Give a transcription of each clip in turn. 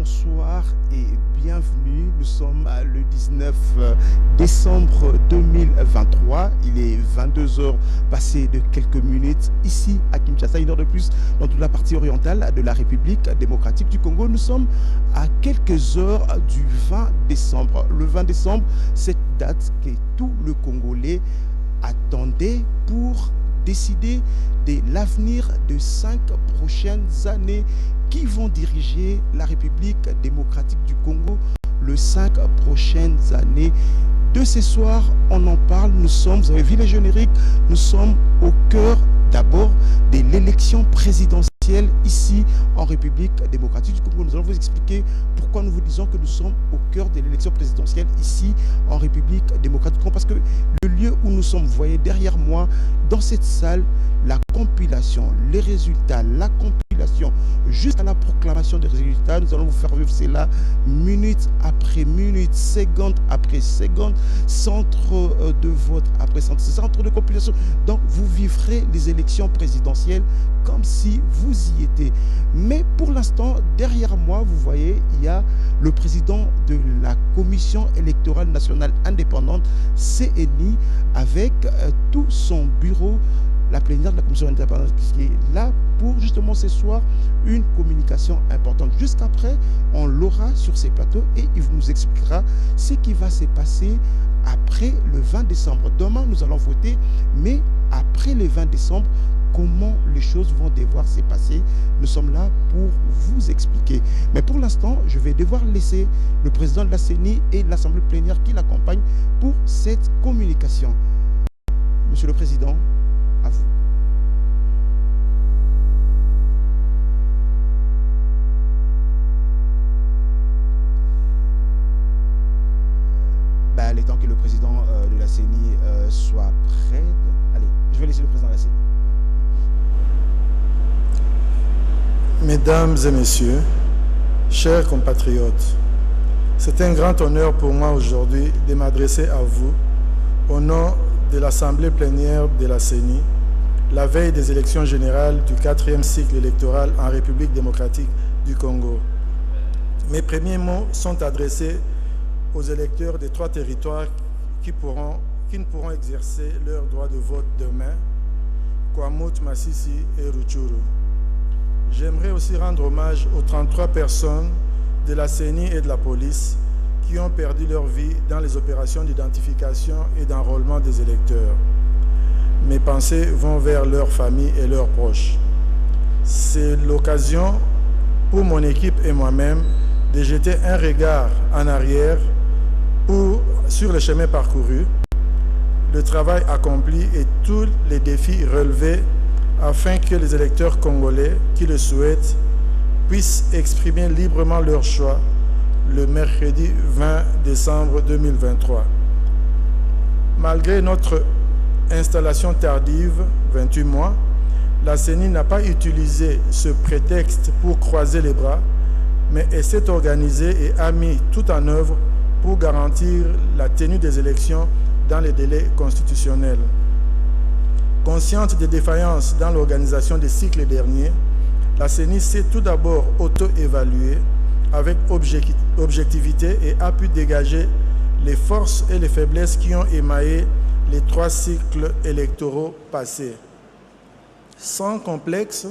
bonsoir et bienvenue. Nous sommes le 19 décembre 2023. Il est 22 heures passées de quelques minutes ici à Kinshasa, une heure de plus dans toute la partie orientale de la République démocratique du Congo. Nous sommes à quelques heures du 20 décembre. Le 20 décembre, cette date que tout le Congolais attendait pour décider de l'avenir de 5 prochaines années qui vont diriger la République démocratique du Congo les 5 prochaines années. De ce soir, on en parle. Nous sommes, vous avez vu les génériques, nous sommes au cœur d'abord de l'élection présidentielle ici en République démocratique du Congo. Nous allons vous expliquer pourquoi nous vous disons que nous sommes au cœur de l'élection présidentielle ici en République démocratique du Congo. Parce que le lieu où nous sommes, vous voyez derrière moi, dans cette salle, la compilation, les résultats, la compilation, jusqu'à la proclamation des résultats, nous allons vous faire vivre cela minute après minute, seconde après seconde, centre de vote après centre de compilation. Donc vous vivrez les élections présidentielles comme si vous y étiez. Mais pour l'instant, derrière moi, vous voyez, il y a le président de la Commission électorale nationale indépendante, CNI, avec tout son bureau, la plénière de la Commission indépendante qui est là pour justement ce soir une communication importante. Jusqu'après, on l'aura sur ces plateaux et il nous expliquera ce qui va se passer après le 20 décembre. Demain, nous allons voter, mais après le 20 décembre, comment les choses vont devoir se passer. Nous sommes là pour vous expliquer. Mais pour l'instant, je vais devoir laisser le président de la CENI et l'Assemblée plénière qui l'accompagne pour cette communication. Monsieur le Président, à vous. Les temps que le président de la CENI soit prêt. Allez, je vais laisser le président de la CENI. Mesdames et messieurs, chers compatriotes, c'est un grand honneur pour moi aujourd'hui de m'adresser à vous au nom de l'Assemblée plénière de la CENI, la veille des élections générales du 4e cycle électoral en République démocratique du Congo. Mes premiers mots sont adressés aux électeurs des 3 territoires qui ne pourront exercer leur droit de vote demain, Kwamut, Masisi et Rutshuru. J'aimerais aussi rendre hommage aux 33 personnes de la CENI et de la police qui ont perdu leur vie dans les opérations d'identification et d'enrôlement des électeurs. Mes pensées vont vers leurs familles et leurs proches. C'est l'occasion pour mon équipe et moi-même de jeter un regard en arrière sur le chemin parcouru, le travail accompli et tous les défis relevés afin que les électeurs congolais qui le souhaitent puissent exprimer librement leur choix le mercredi 20 décembre 2023. Malgré notre installation tardive, 28 mois, la CENI n'a pas utilisé ce prétexte pour croiser les bras, mais elle s'est organisée et a mis tout en œuvre pour garantir la tenue des élections dans les délais constitutionnels. Consciente des défaillances dans l'organisation des cycles derniers, la CENI s'est tout d'abord auto-évaluée avec objectivité et a pu dégager les forces et les faiblesses qui ont émaillé les 3 cycles électoraux passés. Sans complexe,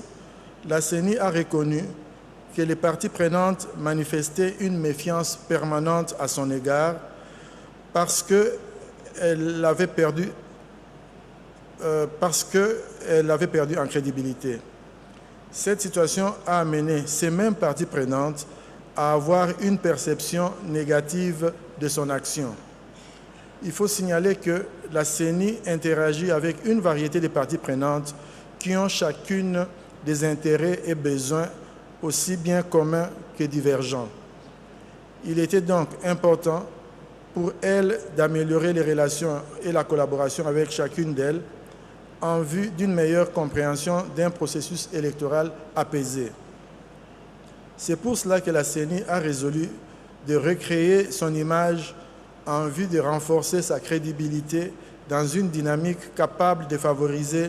la CENI a reconnu que les parties prenantes manifestaient une méfiance permanente à son égard parce qu'elle avait perdu en crédibilité. Cette situation a amené ces mêmes parties prenantes à avoir une perception négative de son action. Il faut signaler que la CENI interagit avec une variété de parties prenantes qui ont chacune des intérêts et besoins aussi bien communs que divergents. Il était donc important pour elle d'améliorer les relations et la collaboration avec chacune d'elles en vue d'une meilleure compréhension d'un processus électoral apaisé. C'est pour cela que la CENI a résolu de recréer son image en vue de renforcer sa crédibilité dans une dynamique capable de favoriser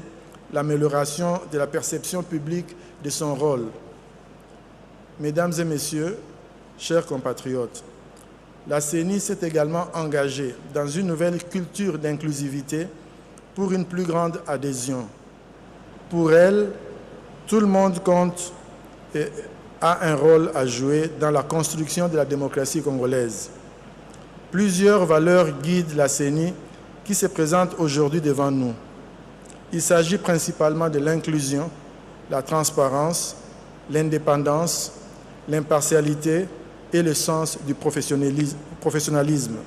l'amélioration de la perception publique de son rôle. Mesdames et messieurs, chers compatriotes, la CENI s'est également engagée dans une nouvelle culture d'inclusivité pour une plus grande adhésion. Pour elle, tout le monde compte et a un rôle à jouer dans la construction de la démocratie congolaise. Plusieurs valeurs guident la CENI qui se présente aujourd'hui devant nous. Il s'agit principalement de l'inclusion, la transparence, l'indépendance, l'impartialité et le sens du professionnalisme.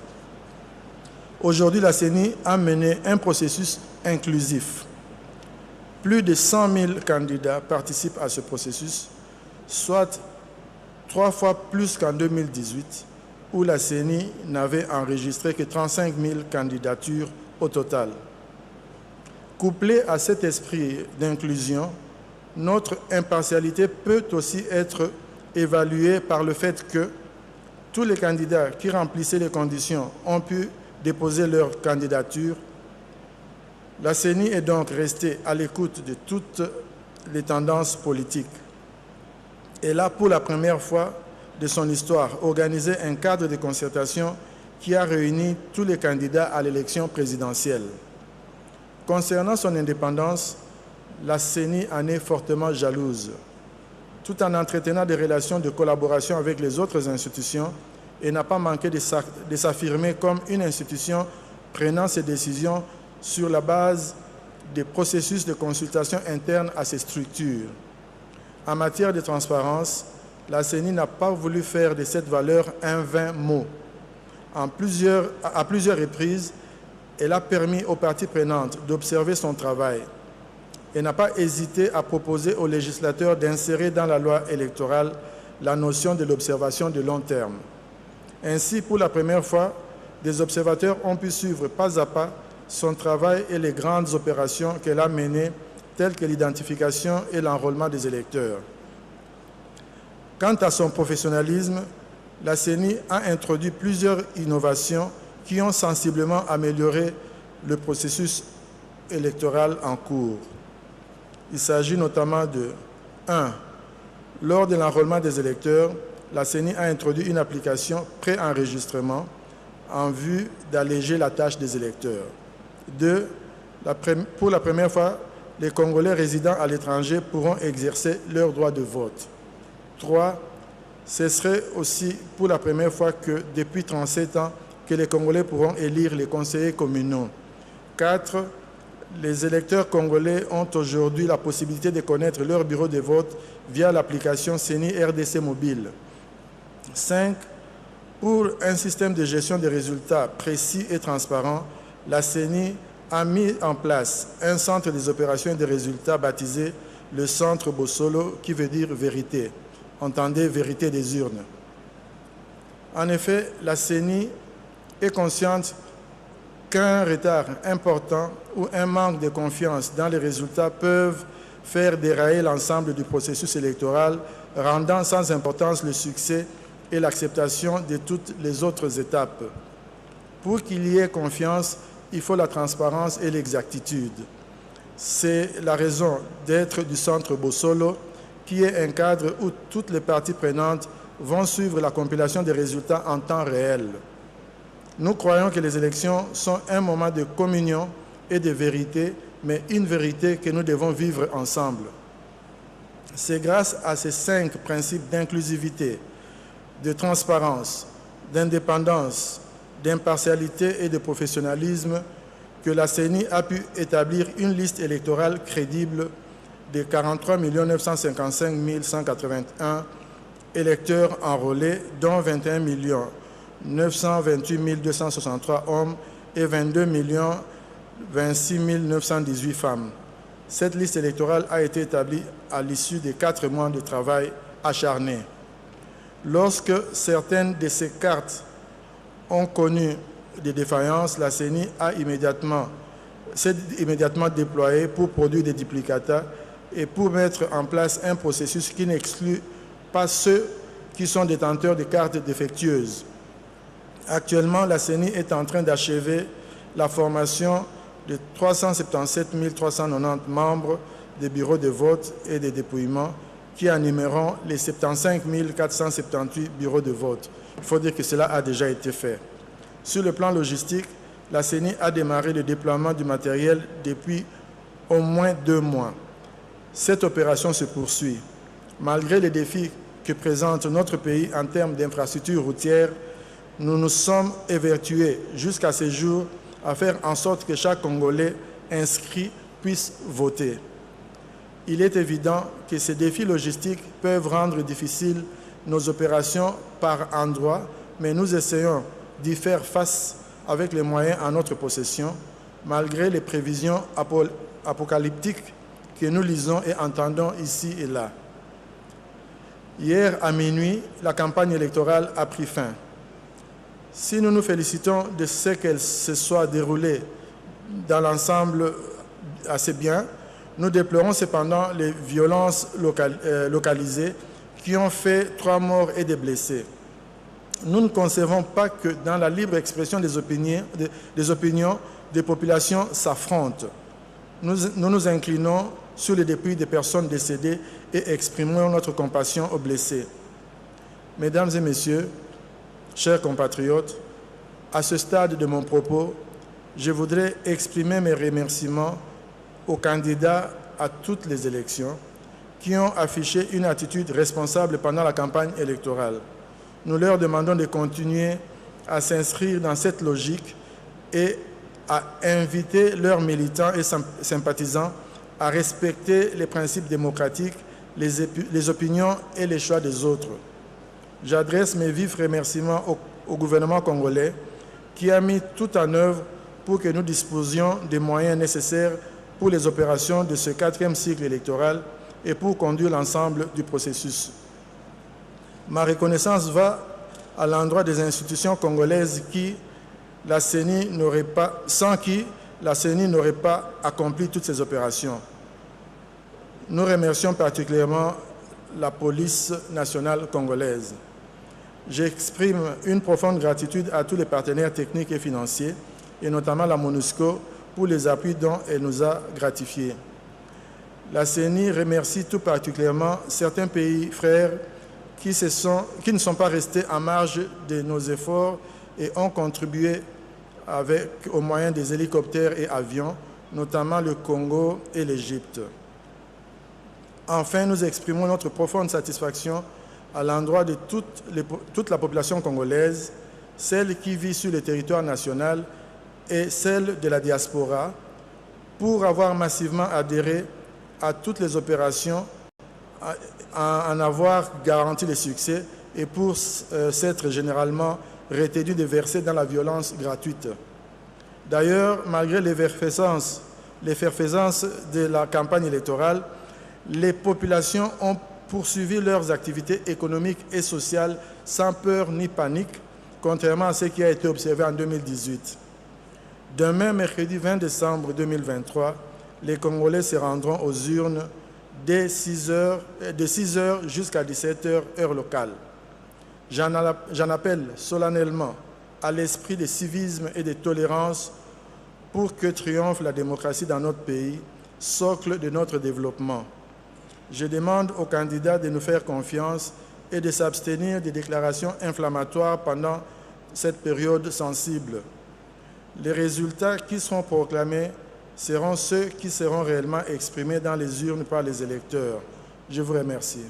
Aujourd'hui, la CENI a mené un processus inclusif. Plus de 100 000 candidats participent à ce processus, soit 3 fois plus qu'en 2018, où la CENI n'avait enregistré que 35 000 candidatures au total. Couplé à cet esprit d'inclusion, notre impartialité peut aussi être évaluée par le fait que tous les candidats qui remplissaient les conditions ont pu déposer leur candidature. La CENI est donc restée à l'écoute de toutes les tendances politiques. Elle a, pour la première fois de son histoire, organisé un cadre de concertation qui a réuni tous les candidats à l'élection présidentielle. Concernant son indépendance, la CENI en est fortement jalouse. Tout en entretenant des relations de collaboration avec les autres institutions, et n'a pas manqué de s'affirmer comme une institution prenant ses décisions sur la base des processus de consultation interne à ces structures. En matière de transparence, la CENI n'a pas voulu faire de cette valeur un vain mot. À plusieurs reprises, elle a permis aux parties prenantes d'observer son travail. Elle n'a pas hésité à proposer aux législateurs d'insérer dans la loi électorale la notion de l'observation de long terme. Ainsi, pour la première fois, des observateurs ont pu suivre pas à pas son travail et les grandes opérations qu'elle a menées, telles que l'identification et l'enrôlement des électeurs. Quant à son professionnalisme, la CENI a introduit plusieurs innovations qui ont sensiblement amélioré le processus électoral en cours. Il s'agit notamment de 1. Lors de l'enrôlement des électeurs, la CENI a introduit une application pré-enregistrement en vue d'alléger la tâche des électeurs. 2. Pour la première fois, les Congolais résidant à l'étranger pourront exercer leur droit de vote. 3. Ce serait aussi pour la première fois que, depuis 37 ans, que les Congolais pourront élire les conseillers communaux. 4. Les électeurs congolais ont aujourd'hui la possibilité de connaître leur bureau de vote via l'application CENI RDC Mobile. 5. Pour un système de gestion des résultats précis et transparent, la CENI a mis en place un centre des opérations et des résultats baptisé le Centre Bossolo, qui veut dire vérité. Entendez, vérité des urnes. En effet, la CENI est consciente qu'un retard important ou un manque de confiance dans les résultats peuvent faire dérailler l'ensemble du processus électoral, rendant sans importance le succès et l'acceptation de toutes les autres étapes. Pour qu'il y ait confiance, il faut la transparence et l'exactitude. C'est la raison d'être du Centre Bossolo, qui est un cadre où toutes les parties prenantes vont suivre la compilation des résultats en temps réel. Nous croyons que les élections sont un moment de communion et de vérité, mais une vérité que nous devons vivre ensemble. C'est grâce à ces 5 principes d'inclusivité, de transparence, d'indépendance, d'impartialité et de professionnalisme que la CENI a pu établir une liste électorale crédible de 43 955 181 électeurs enrôlés, dont 21 928 263 hommes et 22 26 918 femmes. Cette liste électorale a été établie à l'issue de 4 mois de travail acharné. Lorsque certaines de ces cartes ont connu des défaillances, la CENI s'est immédiatement déployée pour produire des duplicata et pour mettre en place un processus qui n'exclut pas ceux qui sont détenteurs de cartes défectueuses. Actuellement, la CENI est en train d'achever la formation de 377 390 membres des bureaux de vote et de dépouillement qui animeront les 75 478 bureaux de vote. Il faut dire que cela a déjà été fait. Sur le plan logistique, la CENI a démarré le déploiement du matériel depuis au moins 2 mois. Cette opération se poursuit. Malgré les défis que présente notre pays en termes d'infrastructures routières, nous nous sommes évertués jusqu'à ce jour à faire en sorte que chaque Congolais inscrit puisse voter. Il est évident que ces défis logistiques peuvent rendre difficiles nos opérations par endroits, mais nous essayons d'y faire face avec les moyens en notre possession, malgré les prévisions apocalyptiques que nous lisons et entendons ici et là. Hier à minuit, la campagne électorale a pris fin. Si nous nous félicitons de ce qu'elle se soit déroulée dans l'ensemble assez bien, nous déplorons cependant les violences localisées qui ont fait 3 morts et des blessés. Nous ne concevons pas que dans la libre expression des opinions, des populations s'affrontent. Nous nous inclinons sur le dépit des personnes décédées et exprimons notre compassion aux blessés. Mesdames et messieurs, chers compatriotes, à ce stade de mon propos, je voudrais exprimer mes remerciements aux candidats à toutes les élections qui ont affiché une attitude responsable pendant la campagne électorale. Nous leur demandons de continuer à s'inscrire dans cette logique et à inviter leurs militants et sympathisants à respecter les principes démocratiques, les opinions et les choix des autres. J'adresse mes vifs remerciements au gouvernement congolais qui a mis tout en œuvre pour que nous disposions des moyens nécessaires pour les opérations de ce 4e cycle électoral et pour conduire l'ensemble du processus. Ma reconnaissance va à l'endroit des institutions congolaises sans qui la CENI n'aurait pas accompli toutes ces opérations. Nous remercions particulièrement la police nationale congolaise. J'exprime une profonde gratitude à tous les partenaires techniques et financiers, et notamment la MONUSCO, pour les appuis dont elle nous a gratifiés. La CENI remercie tout particulièrement certains pays frères qui ne sont pas restés en marge de nos efforts et ont contribué au moyen des hélicoptères et avions, notamment le Congo et l'Égypte. Enfin, nous exprimons notre profonde satisfaction à l'endroit de toute la population congolaise, celle qui vit sur le territoire national et celle de la diaspora, pour avoir massivement adhéré à toutes les opérations, en avoir garanti le succès et pour s'être généralement retenus de verser dans la violence gratuite. D'ailleurs, malgré l'effervescence de la campagne électorale, les populations ont poursuivi leurs activités économiques et sociales sans peur ni panique, contrairement à ce qui a été observé en 2018. Demain, mercredi 20 décembre 2023, les Congolais se rendront aux urnes de 6 h jusqu'à 17 h, heure locale. J'en appelle solennellement à l'esprit de civisme et de tolérance pour que triomphe la démocratie dans notre pays, socle de notre développement. Je demande aux candidats de nous faire confiance et de s'abstenir des déclarations inflammatoires pendant cette période sensible. Les résultats qui seront proclamés seront ceux qui seront réellement exprimés dans les urnes par les électeurs. Je vous remercie.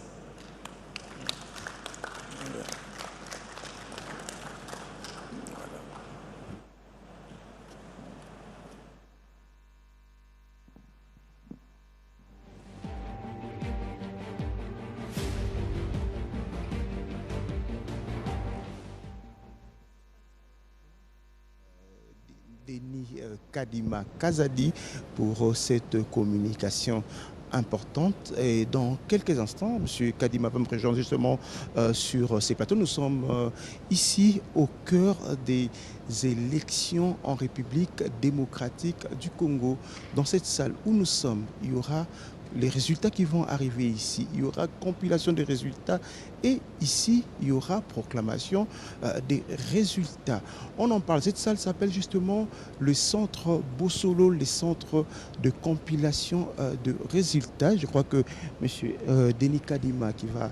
Denis Kadima Kazadi pour cette communication importante. Et dans quelques instants, M. Kadima va me rejoindre justement sur ces plateaux. Nous sommes ici au cœur des élections en République démocratique du Congo. Dans cette salle où nous sommes, il y aura les résultats qui vont arriver ici. Il y aura compilation des résultats et ici, il y aura proclamation des résultats. On en parle. Cette salle s'appelle justement le centre Bossolo, le centre de compilation de résultats. Je crois que M. Denis Kadima qui va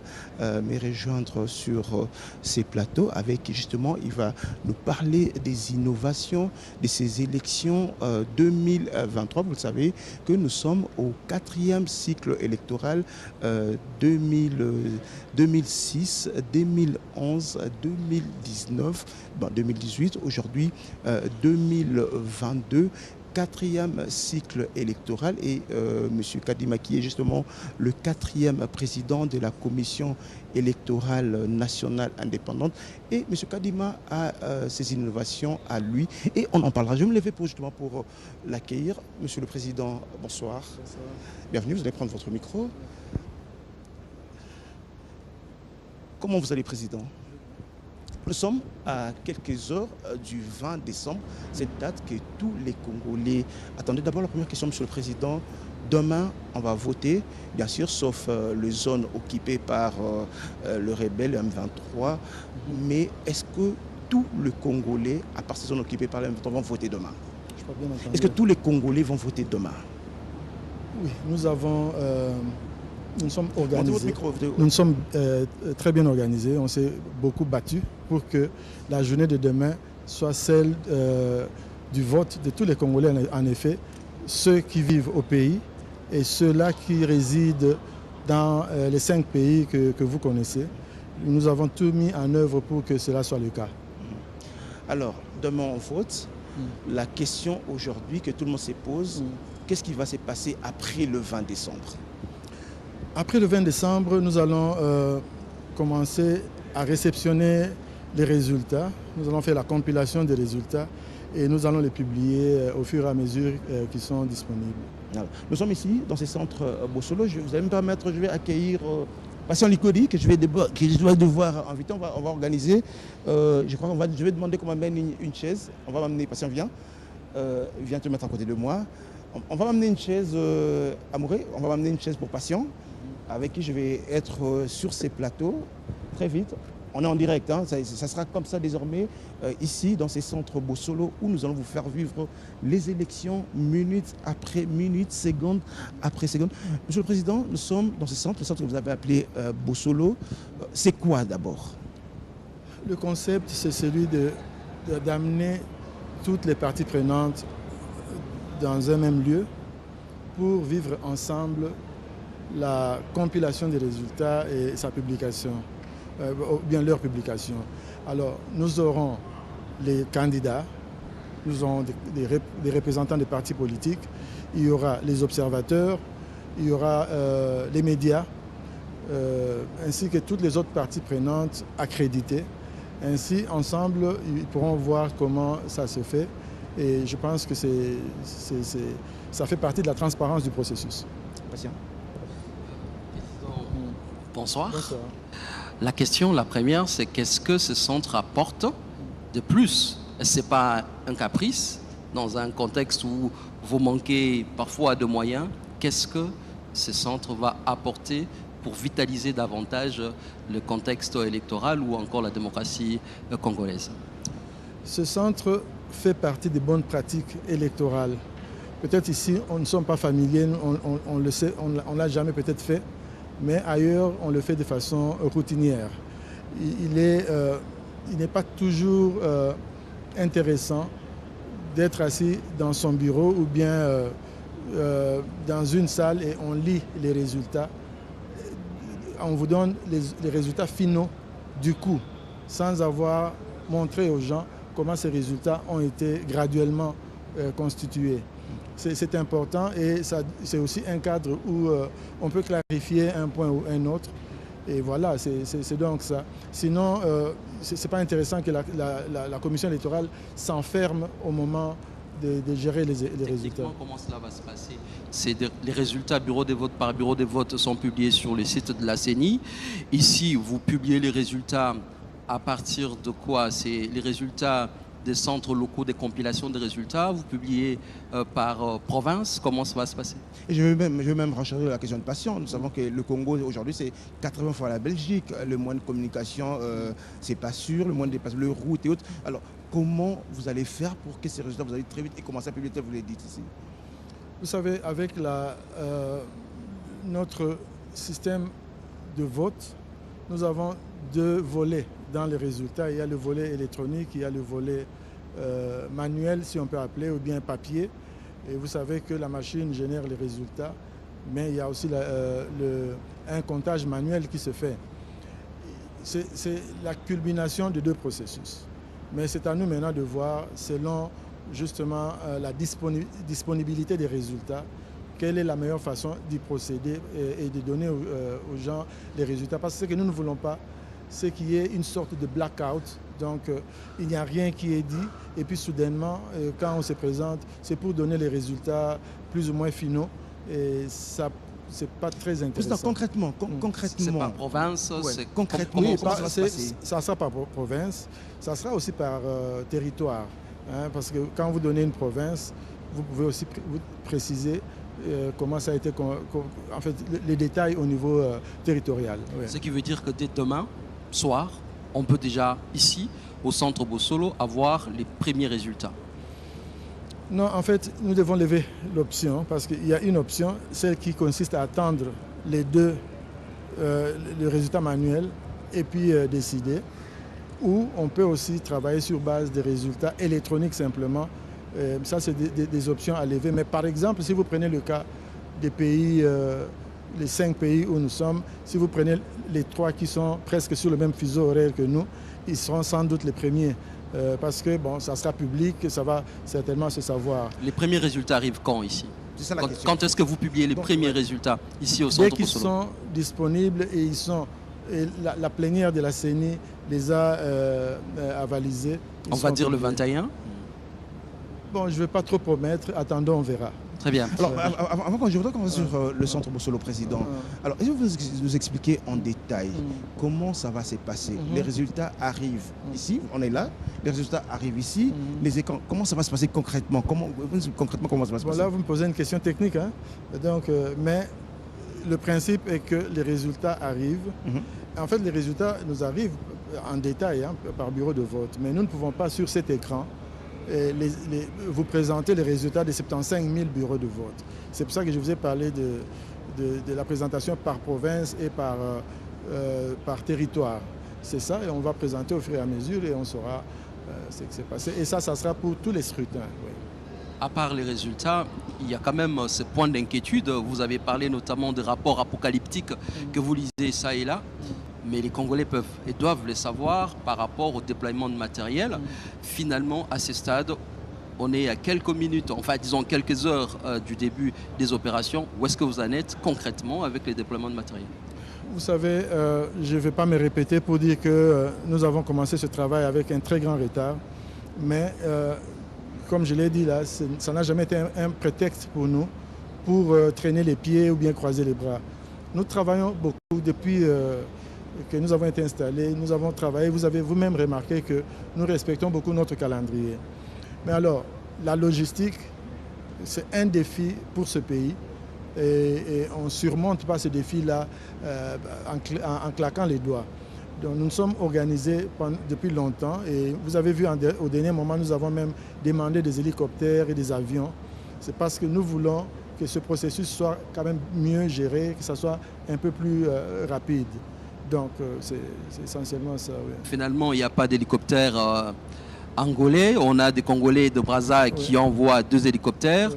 me rejoindre sur ces plateaux avec justement, il va nous parler des innovations de ces élections 2023. Vous le savez que nous sommes au 4e cycle électoral 2006, 2011, 2019, 2018, aujourd'hui 2022. 4e cycle électoral et M. Kadima qui est justement le 4e président de la commission électorale nationale indépendante. Et M. Kadima a ses innovations à lui et on en parlera. Je vais me lever justement pour l'accueillir. Monsieur le Président, bonsoir. Bonsoir. Bienvenue, vous allez prendre votre micro. Comment vous allez, Président? Nous sommes à quelques heures du 20 décembre, cette date que tous les Congolais attendaient. D'abord, la première question, Monsieur le Président. Demain, on va voter, bien sûr, sauf les zones occupées par le rebelle M23. Mais est-ce que tous les Congolais, à part ces zones occupées par le M23, vont voter demain? Est-ce que tous les Congolais vont voter demain? Oui, nous avons... nous sommes organisés, nous sommes très bien organisés, on s'est beaucoup battu pour que la journée de demain soit celle du vote de tous les Congolais, en effet, ceux qui vivent au pays et ceux-là qui résident dans les 5 pays que vous connaissez. Nous avons tout mis en œuvre pour que cela soit le cas. Alors, demain on vote. La question aujourd'hui que tout le monde se pose, qu'est-ce qui va se passer après le 20 décembre? Après le 20 décembre, nous allons commencer à réceptionner les résultats. Nous allons faire la compilation des résultats et nous allons les publier au fur et à mesure qu'ils sont disponibles. Alors, nous sommes ici, dans ce centre Bossolo. Vous allez me permettre, je vais accueillir Patient Likodi, que je vais devoir inviter. On va organiser. Je crois je vais demander qu'on m'amène une chaise. On va m'amener, Patient, viens te mettre à côté de moi. On va m'amener une chaise, Amouré, on va m'amener une chaise pour Patient, avec qui je vais être sur ces plateaux très vite. On est en direct, hein, ça sera comme ça désormais, ici, dans ces centres Bossolo, où nous allons vous faire vivre les élections minute après minute, seconde après seconde. Monsieur le Président, nous sommes dans ce centre, le centre que vous avez appelé Bossolo. C'est quoi d'abord? Le concept, c'est celui d'amener toutes les parties prenantes dans un même lieu pour vivre ensemble la compilation des résultats et sa publication, ou bien leur publication. Alors, nous aurons les candidats, nous aurons des représentants des partis politiques, il y aura les observateurs, il y aura les médias, ainsi que toutes les autres parties prenantes accréditées. Ainsi, ensemble, ils pourront voir comment ça se fait. Et je pense que ça fait partie de la transparence du processus. Patient. Bonsoir. Bonsoir. La question, la première, c'est qu'est-ce que ce centre apporte de plus? Ce n'est pas un caprice dans un contexte où vous manquez parfois de moyens. Qu'est-ce que ce centre va apporter pour vitaliser davantage le contexte électoral ou encore la démocratie congolaise? Ce centre fait partie des bonnes pratiques électorales. Peut-être ici, on ne sommes pas familiers, on le sait, on ne l'a jamais peut-être fait, mais ailleurs, on le fait de façon routinière. Il n'est pas toujours intéressant d'être assis dans son bureau ou bien dans une salle et on lit les résultats. On vous donne les résultats finaux du coup, sans avoir montré aux gens comment ces résultats ont été graduellement constitués. C'est important et c'est aussi un cadre où on peut clarifier un point ou un autre. Et voilà, c'est donc ça. Sinon, ce n'est pas intéressant que la commission électorale s'enferme au moment de gérer les résultats. Comment cela va se passer? Les résultats bureau de vote par bureau de vote sont publiés sur le site de la CENI. Ici, vous publiez les résultats à partir de quoi? C'est les résultats des centres locaux, des compilations de résultats. Vous publiez par province. Comment ça va se passer? Et je veux même recharger la question de patient. Nous savons que le Congo aujourd'hui c'est 80 fois la Belgique. Le moyen de communication, c'est pas sûr. Le moyen de dépassement, le route et autres. Alors comment vous allez faire pour que ces résultats vous allez très vite et commencer à publier, vous l'avez dit ici? Vous savez, avec notre système de vote, nous avons deux volets dans les résultats. Il y a le volet électronique, il y a le volet manuel, si on peut appeler, ou bien papier. Et vous savez que la machine génère les résultats, mais il y a aussi un comptage manuel qui se fait. C'est la culmination de deux processus. Mais c'est à nous maintenant de voir, selon justement la disponibilité des résultats, quelle est la meilleure façon d'y procéder et de donner aux gens les résultats. Parce que ce que nous ne voulons pas, c'est qu'il y ait une sorte de blackout. Donc il n'y a rien qui est dit. Et puis soudainement, quand on se présente, c'est pour donner les résultats plus ou moins finaux. Et ça, c'est pas très intéressant. Concrètement. C'est par province, c'est concrètement. Oui, comment ça va se passer? ça sera par province, ça sera aussi par territoire. Hein, parce que quand vous donnez une province, vous pouvez aussi vous préciser comment ça a été, en fait, les détails au niveau territorial. Ouais. Ce qui veut dire que dès demain soir, on peut déjà ici, au centre Bossolo, avoir les premiers résultats. Non, en fait, nous devons lever l'option parce qu'il y a une option, celle qui consiste à attendre les deux, le résultat manuel et puis décider. Ou on peut aussi travailler sur base des résultats électroniques simplement. Ça, c'est des options à lever. Mais par exemple, si vous prenez le cas des pays, les 5 pays où nous sommes, si vous prenez les 3 qui sont presque sur le même fuseau horaire que nous, ils seront sans doute les premiers. Parce que bon, ça sera public, ça va certainement se savoir. Les premiers résultats arrivent quand ici? C'est ça la question. Quand est-ce que vous publiez les premiers résultats ici au centre Dès qu'ils Bossolo? sont disponibles et ils sont... Et la plénière de la CENI les a avalisés. On va dire le 21? Bon, je ne vais pas trop promettre. Attendons, on verra. Très bien. Alors, avant qu'on voudrais qu'on va sur le centre Bossolo, président. Alors, est-ce que vous nous expliquer en détail comment ça va se passer? Les résultats arrivent ici, on est là. Les résultats arrivent ici. Les écrans, comment ça va se passer concrètement? Comment ça va se passer? Là, vous me posez une question technique. Hein? Donc, mais le principe est que les résultats arrivent. En fait, les résultats nous arrivent en détail hein, par bureau de vote. Mais nous ne pouvons pas, sur cet écran, vous présenter les résultats des 75 000 bureaux de vote. C'est pour ça que je vous ai parlé de la présentation par province et par territoire. C'est ça, et on va présenter au fur et à mesure et on saura ce qui s'est passé. Et ça sera pour tous les scrutins. Oui. À part les résultats, il y a quand même ce point d'inquiétude. Vous avez parlé notamment des rapports apocalyptiques que vous lisez ça et là. Mais les Congolais peuvent et doivent les savoir par rapport au déploiement de matériel. Finalement, à ce stade, on est à quelques minutes, enfin disons quelques heures du début des opérations. Où est-ce que vous en êtes concrètement avec les déploiements de matériel? Vous savez, je ne vais pas me répéter pour dire que nous avons commencé ce travail avec un très grand retard. Mais comme je l'ai dit là, ça n'a jamais été un prétexte pour nous pour traîner les pieds ou bien croiser les bras. Nous travaillons beaucoup depuis que nous avons été installés, nous avons travaillé. Vous avez vous-même remarqué que nous respectons beaucoup notre calendrier. Mais alors, la logistique, c'est un défi pour ce pays et on ne surmonte pas ce défi-là en claquant les doigts. Donc, nous nous sommes organisés depuis longtemps et vous avez vu au dernier moment, nous avons même demandé des hélicoptères et des avions. C'est parce que nous voulons que ce processus soit quand même mieux géré, que ça soit un peu plus rapide. Donc, c'est essentiellement ça. Oui. Finalement, il n'y a pas d'hélicoptère angolais. On a des Congolais de Brazza qui envoient 2 hélicoptères,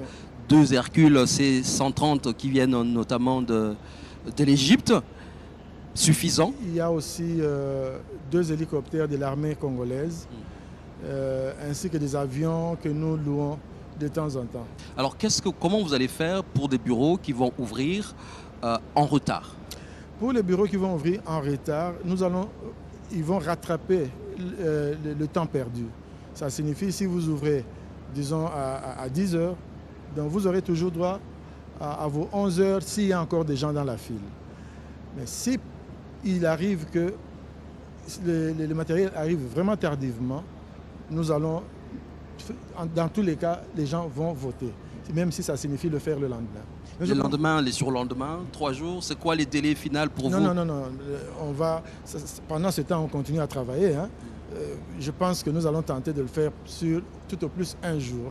2 Hercule C-130 qui viennent notamment de l'Égypte. Suffisant. Il y a aussi 2 hélicoptères de l'armée congolaise, ainsi que des avions que nous louons de temps en temps. Alors, comment vous allez faire pour des bureaux qui vont ouvrir en retard? Pour les bureaux qui vont ouvrir en retard, ils vont rattraper le temps perdu. Ça signifie si vous ouvrez, disons, à 10 heures, donc vous aurez toujours droit à vos 11 heures s'il y a encore des gens dans la file. Mais si il arrive que le matériel arrive vraiment tardivement, nous allons dans tous les cas, les gens vont voter, même si ça signifie le faire le lendemain. Le lendemain, les surlendemains, 3 jours, c'est quoi les délais finaux pour vous? Non. Pendant ce temps, on continue à travailler. Hein. Je pense que nous allons tenter de le faire sur tout au plus un jour.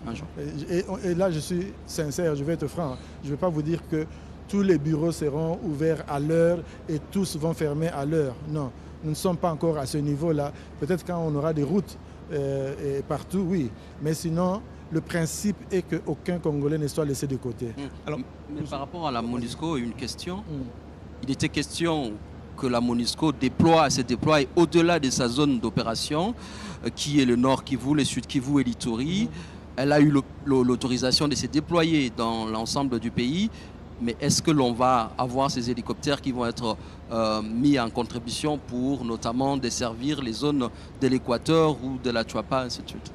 Et là, je suis sincère, je vais être franc. Je ne vais pas vous dire que tous les bureaux seront ouverts à l'heure et tous vont fermer à l'heure. Non, nous ne sommes pas encore à ce niveau-là. Peut-être quand on aura des routes et partout, oui. Mais sinon, le principe est qu'aucun Congolais ne soit laissé de côté. Alors, mais par rapport à la MONUSCO, une question. Il était question que la MONUSCO se déploie au-delà de sa zone d'opération, qui est le Nord Kivu, le Sud Kivu et l'Ituri. Elle a eu l'autorisation de se déployer dans l'ensemble du pays. Mais est-ce que l'on va avoir ces hélicoptères qui vont être mis en contribution pour notamment desservir les zones de l'Équateur ou de la Chuapa, ainsi de suite?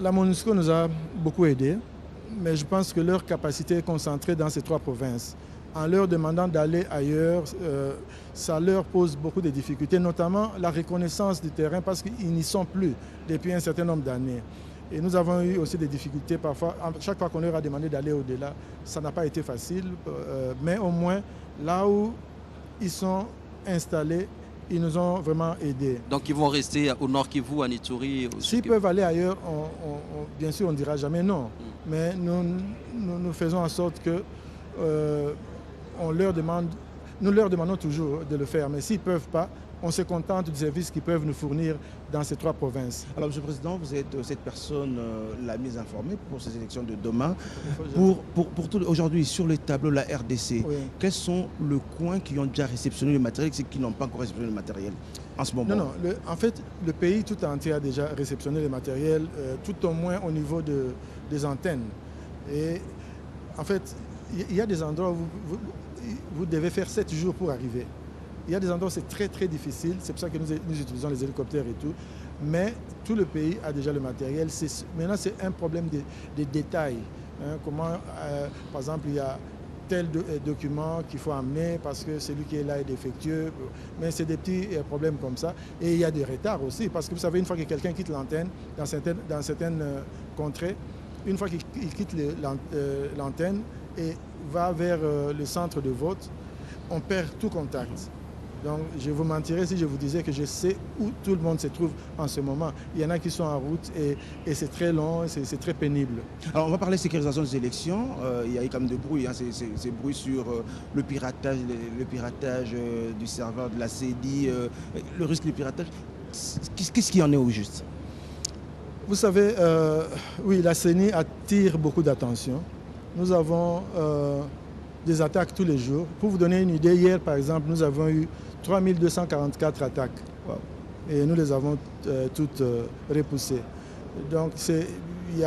La MONUSCO nous a beaucoup aidés, mais je pense que leur capacité est concentrée dans ces 3 provinces. En leur demandant d'aller ailleurs, ça leur pose beaucoup de difficultés, notamment la reconnaissance du terrain parce qu'ils n'y sont plus depuis un certain nombre d'années. Et nous avons eu aussi des difficultés parfois. Chaque fois qu'on leur a demandé d'aller au-delà, ça n'a pas été facile, mais au moins là où ils sont installés, ils nous ont vraiment aidés. Donc ils vont rester au Nord Kivu, en Ituri? S'ils peuvent aller ailleurs, bien sûr on ne dira jamais non. Mais nous faisons en sorte que nous leur demandons toujours de le faire. Mais s'ils ne peuvent pas, on se contente du service qu'ils peuvent nous fournir dans ces 3 provinces. Alors, Monsieur le Président, vous êtes cette personne la mieux informée pour ces élections de demain. Pour tout aujourd'hui, sur le tableau de la RDC, oui. Quels sont les coins qui ont déjà réceptionné le matériel et ceux qui n'ont pas encore réceptionné le matériel en ce moment? En fait, le pays tout entier a déjà réceptionné le matériel, tout au moins au niveau des antennes. Et en fait, il y a des endroits où vous devez faire 7 jours pour arriver. Il y a des endroits où c'est très très difficile, c'est pour ça que nous utilisons les hélicoptères et tout. Mais tout le pays a déjà le matériel. Maintenant, c'est un problème de détails. Hein, par exemple, il y a tel document qu'il faut amener parce que celui qui est là est défectueux. Mais c'est des petits problèmes comme ça. Et il y a des retards aussi, parce que vous savez, une fois que quelqu'un quitte l'antenne, dans certaines contrées, une fois qu'il quitte l'antenne et va vers le centre de vote, on perd tout contact. Donc, je vous mentirais si je vous disais que je sais où tout le monde se trouve en ce moment. Il y en a qui sont en route et c'est très long, c'est très pénible. Alors, on va parler de sécurisation des élections. Il y a eu quand même de bruit, hein, ces bruits sur le piratage du serveur de la CEDI, le risque de piratage. Qu'est-ce qui en est au juste? Vous savez, oui, la CENI attire beaucoup d'attention. Nous avons des attaques tous les jours. Pour vous donner une idée, hier, par exemple, nous avons eu 3244 attaques. Wow. Et nous les avons toutes repoussées. Donc, il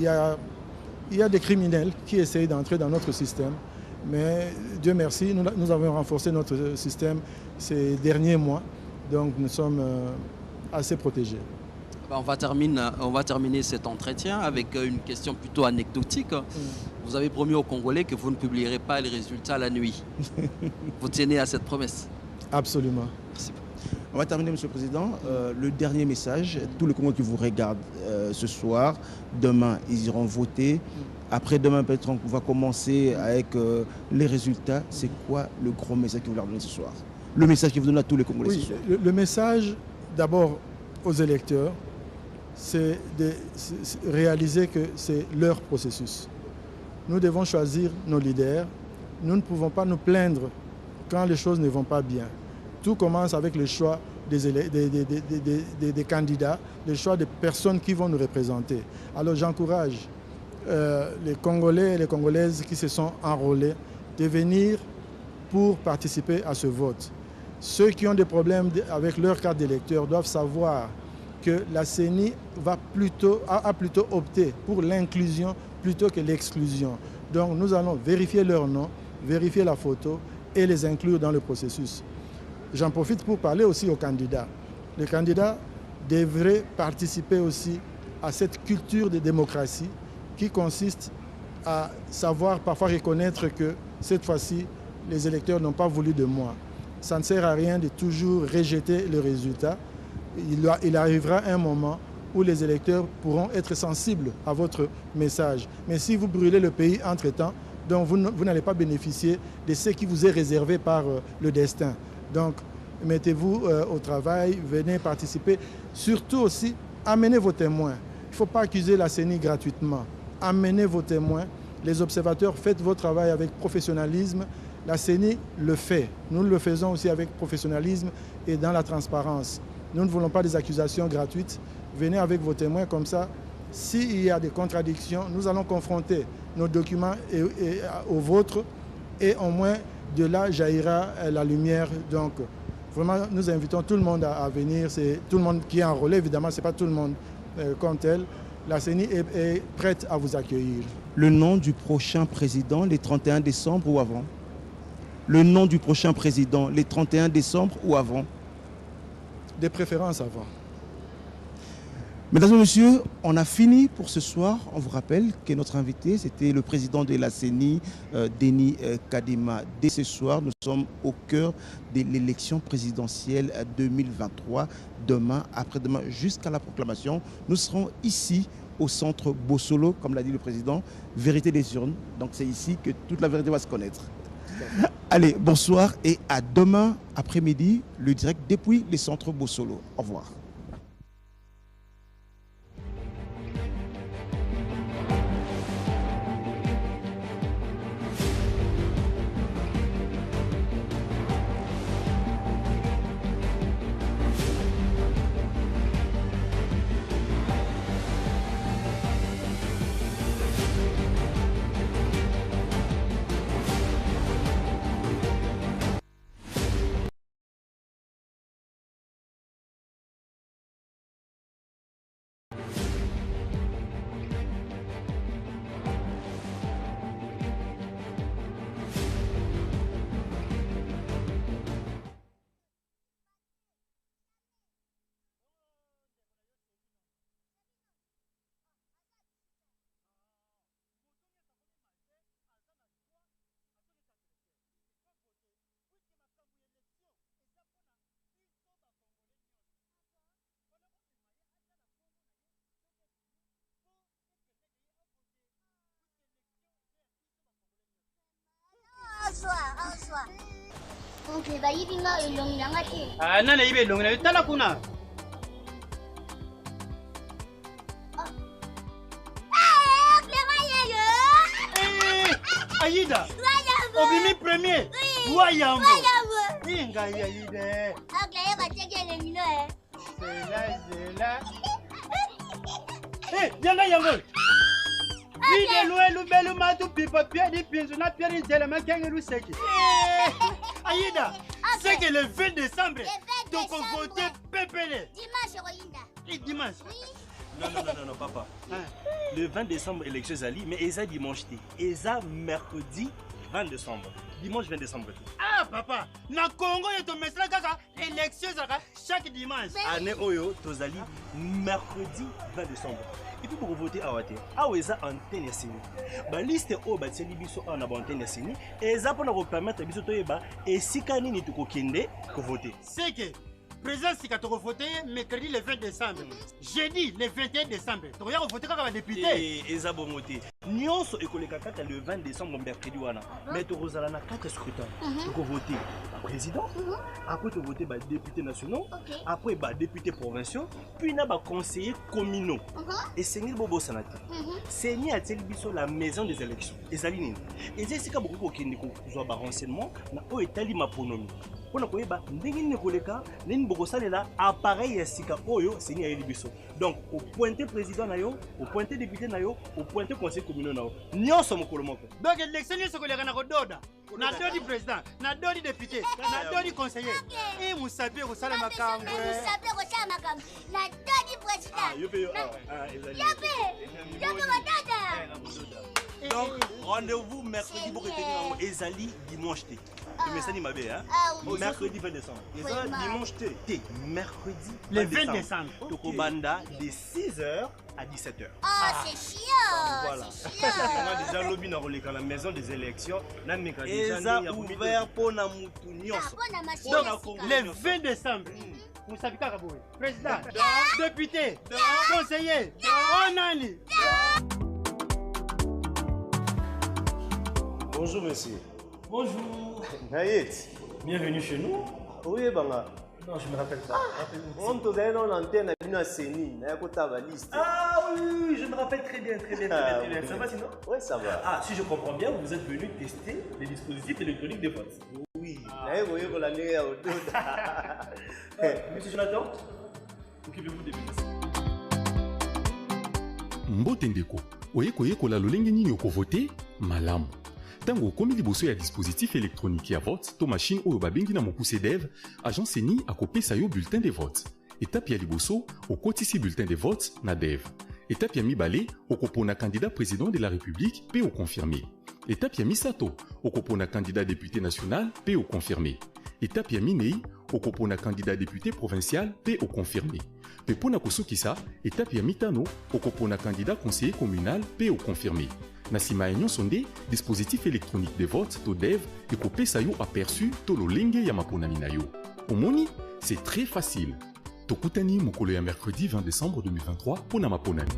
y a des criminels qui essayent d'entrer dans notre système. Mais Dieu merci, nous avons renforcé notre système ces derniers mois. Donc, nous sommes assez protégés. On va terminer cet entretien avec une question plutôt anecdotique. Vous avez promis aux Congolais que vous ne publierez pas les résultats la nuit. Vous tenez à cette promesse? Absolument. Merci. On va terminer, Monsieur le Président. Le dernier message, tous les Congolais qui vous regardent ce soir, demain, ils iront voter. Après-demain, peut-être on va commencer avec les résultats. C'est quoi le gros message que vous leur donnez ce soir? Le message que vous donnez à tous les Congolais ce soir? Le message, d'abord, aux électeurs, c'est de réaliser que c'est leur processus. Nous devons choisir nos leaders. Nous ne pouvons pas nous plaindre quand les choses ne vont pas bien. Tout commence avec le choix des candidats, le choix des personnes qui vont nous représenter. Alors j'encourage les Congolais et les Congolaises qui se sont enrôlés de venir pour participer à ce vote. Ceux qui ont des problèmes avec leur carte d'électeur doivent savoir que la CENI a plutôt opté pour l'inclusion plutôt que l'exclusion. Donc nous allons vérifier leur nom, vérifier la photo et les inclure dans le processus. J'en profite pour parler aussi aux candidats. Les candidats devraient participer aussi à cette culture de démocratie qui consiste à savoir parfois reconnaître que cette fois-ci, les électeurs n'ont pas voulu de moi. Ça ne sert à rien de toujours rejeter le résultat. Il arrivera un moment où les électeurs pourront être sensibles à votre message. Mais si vous brûlez le pays entre-temps, donc vous n'allez pas bénéficier de ce qui vous est réservé par le destin. Donc, mettez-vous au travail, venez participer. Surtout aussi, amenez vos témoins. Il ne faut pas accuser la CENI gratuitement. Amenez vos témoins. Les observateurs, faites votre travail avec professionnalisme. La CENI le fait. Nous le faisons aussi avec professionnalisme et dans la transparence. Nous ne voulons pas des accusations gratuites. Venez avec vos témoins comme ça. S'il y a des contradictions, nous allons confronter nos documents aux vôtres et au moins de là jaillira la lumière. Donc, vraiment, nous invitons tout le monde à venir. C'est tout le monde qui est enrôlé, évidemment, ce n'est pas tout le monde comme tel. La CENI est prête à vous accueillir. Le nom du prochain président, les 31 décembre ou avant? Le nom du prochain président, les 31 décembre ou avant? De préférence avant. Mesdames et messieurs, on a fini pour ce soir. On vous rappelle que notre invité, c'était le président de la CENI, Denis Kadima. Dès ce soir, nous sommes au cœur de l'élection présidentielle 2023. Demain, après-demain, jusqu'à la proclamation, nous serons ici au centre Bossolo, comme l'a dit le président, vérité des urnes. Donc c'est ici que toute la vérité va se connaître. Allez, bonsoir et à demain après-midi, le direct depuis les centres Bossolo. Au revoir. nana ibe longi na tala kuna Aïda obimi premier wayambo inga Aïda zela yanga yango vide luelu belu matu pipa pia di pinzu na pia di tele makengi lu seki Aïda, c'est que le 20 décembre, donc on vote PPL. Dimanche, Royinda. Et dimanche. Oui. Non, papa. Le 20 décembre, élection Zali, mais Eza dimanche. Eza mercredi 20 décembre. Dimanche 20 décembre. Ah, papa, na Congo, il y a message kaka élection chaque dimanche. Année Oyo, Tozali, mercredi 20 décembre. Et puis pour voter à Wate, à Eza antenne Yassini. La liste au Batseli Biso en antenne Yassini. Et ça pour nous permettre Biso Toyeba et si Kani ni Tuko Kende pour voter. C'est que président Sikato voté mercredi le 20 décembre. Jeudi le 21 décembre. Tu vas voter comme député. Et Eza Bomoté. Nyonso école Kakata le 20 décembre mercredi wana. Mais tu vas na 4 scrutins. Tu vas voter président. Après tu vas voter députés nationaux. Après députés provinciaux. Puis na conseillers communaux. Et Seigneur Bobo Sanati. Seigneur a-t-il biso la maison des élections. Et Zalinine. Et c'est que beaucoup qui ne ont pas renseignement. Na o etali ma pronomie. On a quoi bah ndenge ne koleka nini bokosalela appareil ya sika oyo Seigneur ya libiso. Donc au pointer président na yo, au pointer député na yo, au pointer conseil communal na yo. Nyonso mokolo moko. Donc l'élection nyonso koleka na kododa. Na dodi président, na dodi député, na dodi conseiller. Et musabe ko sala makambo. Musabe ko sala makambo. Na dodi président. Ah, yope yo. Yope dada. Donc rendez-vous mercredi pour retenir Ezali dimanche. Mais ça n'y m'a bien, hein? Mercredi 20 décembre. Et ça, dimanche T. Mercredi le 20 décembre. Tokobanda de 6h à 17h. Ah, c'est chiant. Voilà. On a déjà lobby dans la maison des élections. Et ça ouvert pour la moutounion. Le 20 décembre. Moussabika Kaboué. Président, député, conseiller, Onani. Bonjour monsieur. Bonjour. Naït. Bienvenue chez nous. Oui, Banga. Non, je me rappelle pas. On te donne une antenne à une CENI. Ah oui, je me rappelle très bien, très bien, très bien. Ça va sinon? Oui, ça va. Ah, si je comprends bien, vous êtes venu tester les dispositifs électroniques de vote. Oui. Monsieur Jonathan, occupez-vous des ministres. Mbote ndeko, oyekoyekola lolenge nini okovote malamu. Tango okomi liboso ya dispositif électronique ya vote to machine oyo babengi na mokuse dev, agent CENI akopesa yo bulletin de vote. Étape ya liboso, okotisi bulletin de vote na dev. Étape ya mibale, okopona candidat président de la République pe okonfirmer. Étape ya misato, okopona candidat député national pe okonfirmer. Étape ya minei, okopona candidat député provincial pe okonfirmer. Pe pona kosukisa, étape ya mitano, okopona candidat conseiller communal pe okonfirmer. Na sima ya nyonso nde, dispositif électronique de vote to dev ekopesa yo aperçu to lolenge ya maponami na yo. Omoni, c'est très facile. Tokutani mokolo ya mercredi 20 décembre 2023 pona maponami.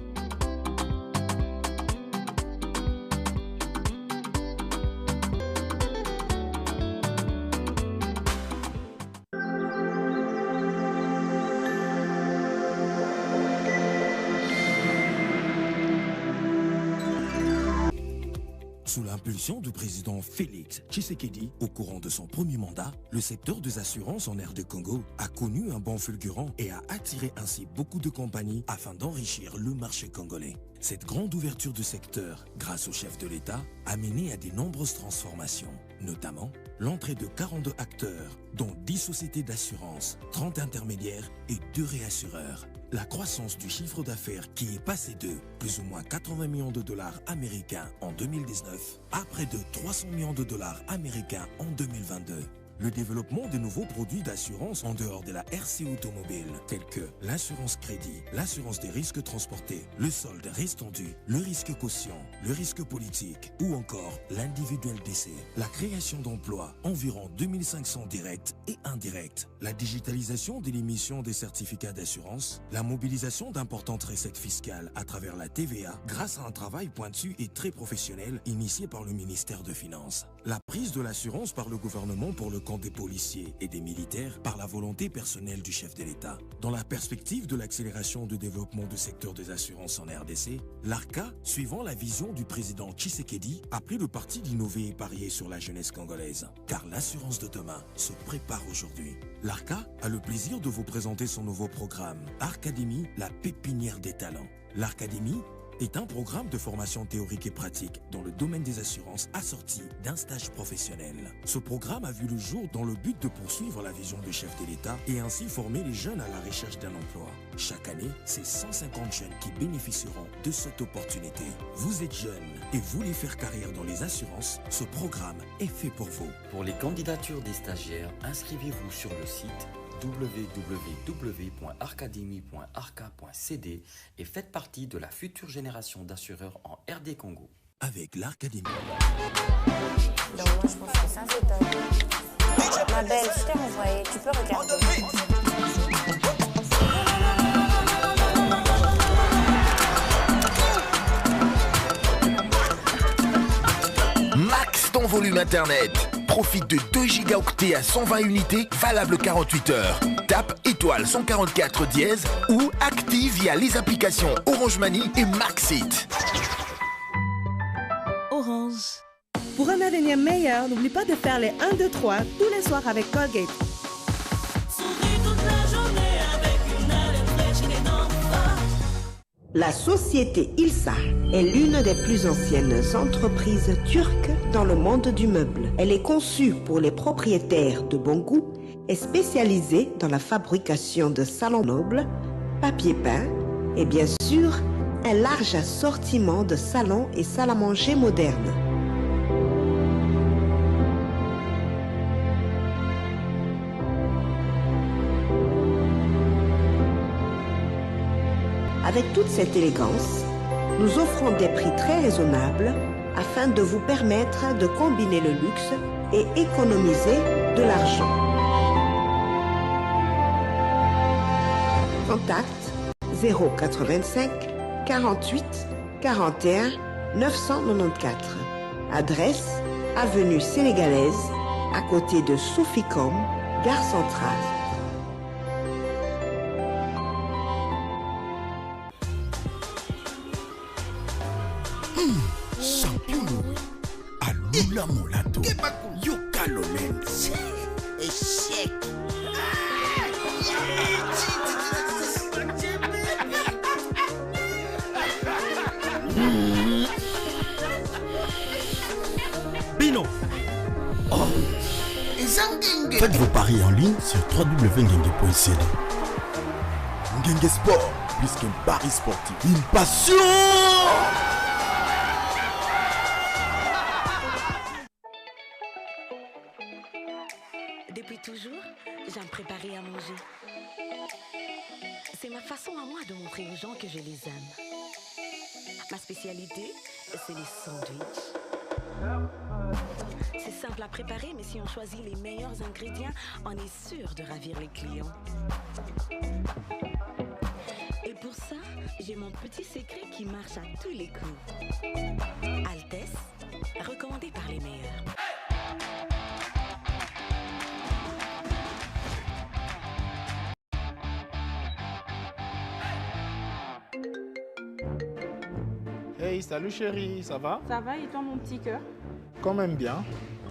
Sous l'impulsion du président Félix Tshisekedi, au courant de son premier mandat, le secteur des assurances en RD Congo a connu un bond fulgurant et a attiré ainsi beaucoup de compagnies afin d'enrichir le marché congolais. Cette grande ouverture du secteur, grâce au chef de l'État, a mené à de nombreuses transformations, notamment l'entrée de 42 acteurs, dont 10 sociétés d'assurance, 30 intermédiaires et 2 réassureurs. La croissance du chiffre d'affaires qui est passé de plus ou moins 80 millions de dollars américains en 2019 à près de 300 millions de dollars américains en 2022. Le développement de nouveaux produits d'assurance en dehors de la RC automobile, tels que l'assurance crédit, l'assurance des risques transportés, le solde restendu, le risque caution, le risque politique ou encore l'individuel décès. La création d'emplois, environ 2500 directs et indirects. La digitalisation de l'émission des certificats d'assurance, la mobilisation d'importantes recettes fiscales à travers la TVA grâce à un travail pointu et très professionnel initié par le ministère des Finances. La prise de l'assurance par le gouvernement pour le compte des policiers et des militaires par la volonté personnelle du chef de l'État. Dans la perspective de l'accélération du développement du secteur des assurances en RDC, l'ARCA, suivant la vision du président Tshisekedi, a pris le parti d'innover et parier sur la jeunesse congolaise. Car l'assurance de demain se prépare aujourd'hui. L'ARCA a le plaisir de vous présenter son nouveau programme, Arcadémie, la pépinière des talents. L'Arcadémie est un programme de formation théorique et pratique dans le domaine des assurances assorti d'un stage professionnel. Ce programme a vu le jour dans le but de poursuivre la vision du chef de l'État et ainsi former les jeunes à la recherche d'un emploi. Chaque année, c'est 150 jeunes qui bénéficieront de cette opportunité. Vous êtes jeune et voulez faire carrière dans les assurances, ce programme est fait pour vous. Pour les candidatures des stagiaires, inscrivez-vous sur le site www.arcademy.arca.cd et faites partie de la future génération d'assureurs en RD Congo. Avec l'Arcadémie. Donc moi je pense que ça c'est top. Ma belle, je t'ai envoyé, tu peux regarder. Max ton volume internet. Profite de 2 gigaoctets à 120 unités, valable 48 heures. Tape étoile 144 dièse ou active via les applications Orange Money et Maxit. Orange. Pour un avenir meilleur, n'oublie pas de faire les 1, 2, 3 tous les soirs avec Colgate. La société Ilsa est l'une des plus anciennes entreprises turques dans le monde du meuble. Elle est conçue pour les propriétaires de bon goût et spécialisée dans la fabrication de salons nobles, papier peint et bien sûr un large assortiment de salons et salles à manger modernes. Avec toute cette élégance, nous offrons des prix très raisonnables afin de vous permettre de combiner le luxe et économiser de l'argent. Contact 085 48 41 994. Adresse avenue Sénégalaise, à côté de Soficom, gare centrale. Champion, Alula Molato, Yoka Lolens, échec. Bino. Oh. Faites vos paris en ligne sur www.ngenge.cd. Ngenge Sport, plus qu'un pari sportif, une passion. Depuis toujours, j'aime préparer à manger. C'est ma façon à moi de montrer aux gens que je les aime. Ma spécialité, c'est les sandwichs. C'est simple à préparer, mais si on choisit les meilleurs ingrédients, on est sûr de ravir les clients. Et pour ça, j'ai mon petit secret qui marche à tous les coups. Altesse, recommandé par les meilleurs. Hey, salut chérie, ça va? Ça va et toi mon petit cœur? Quand même bien,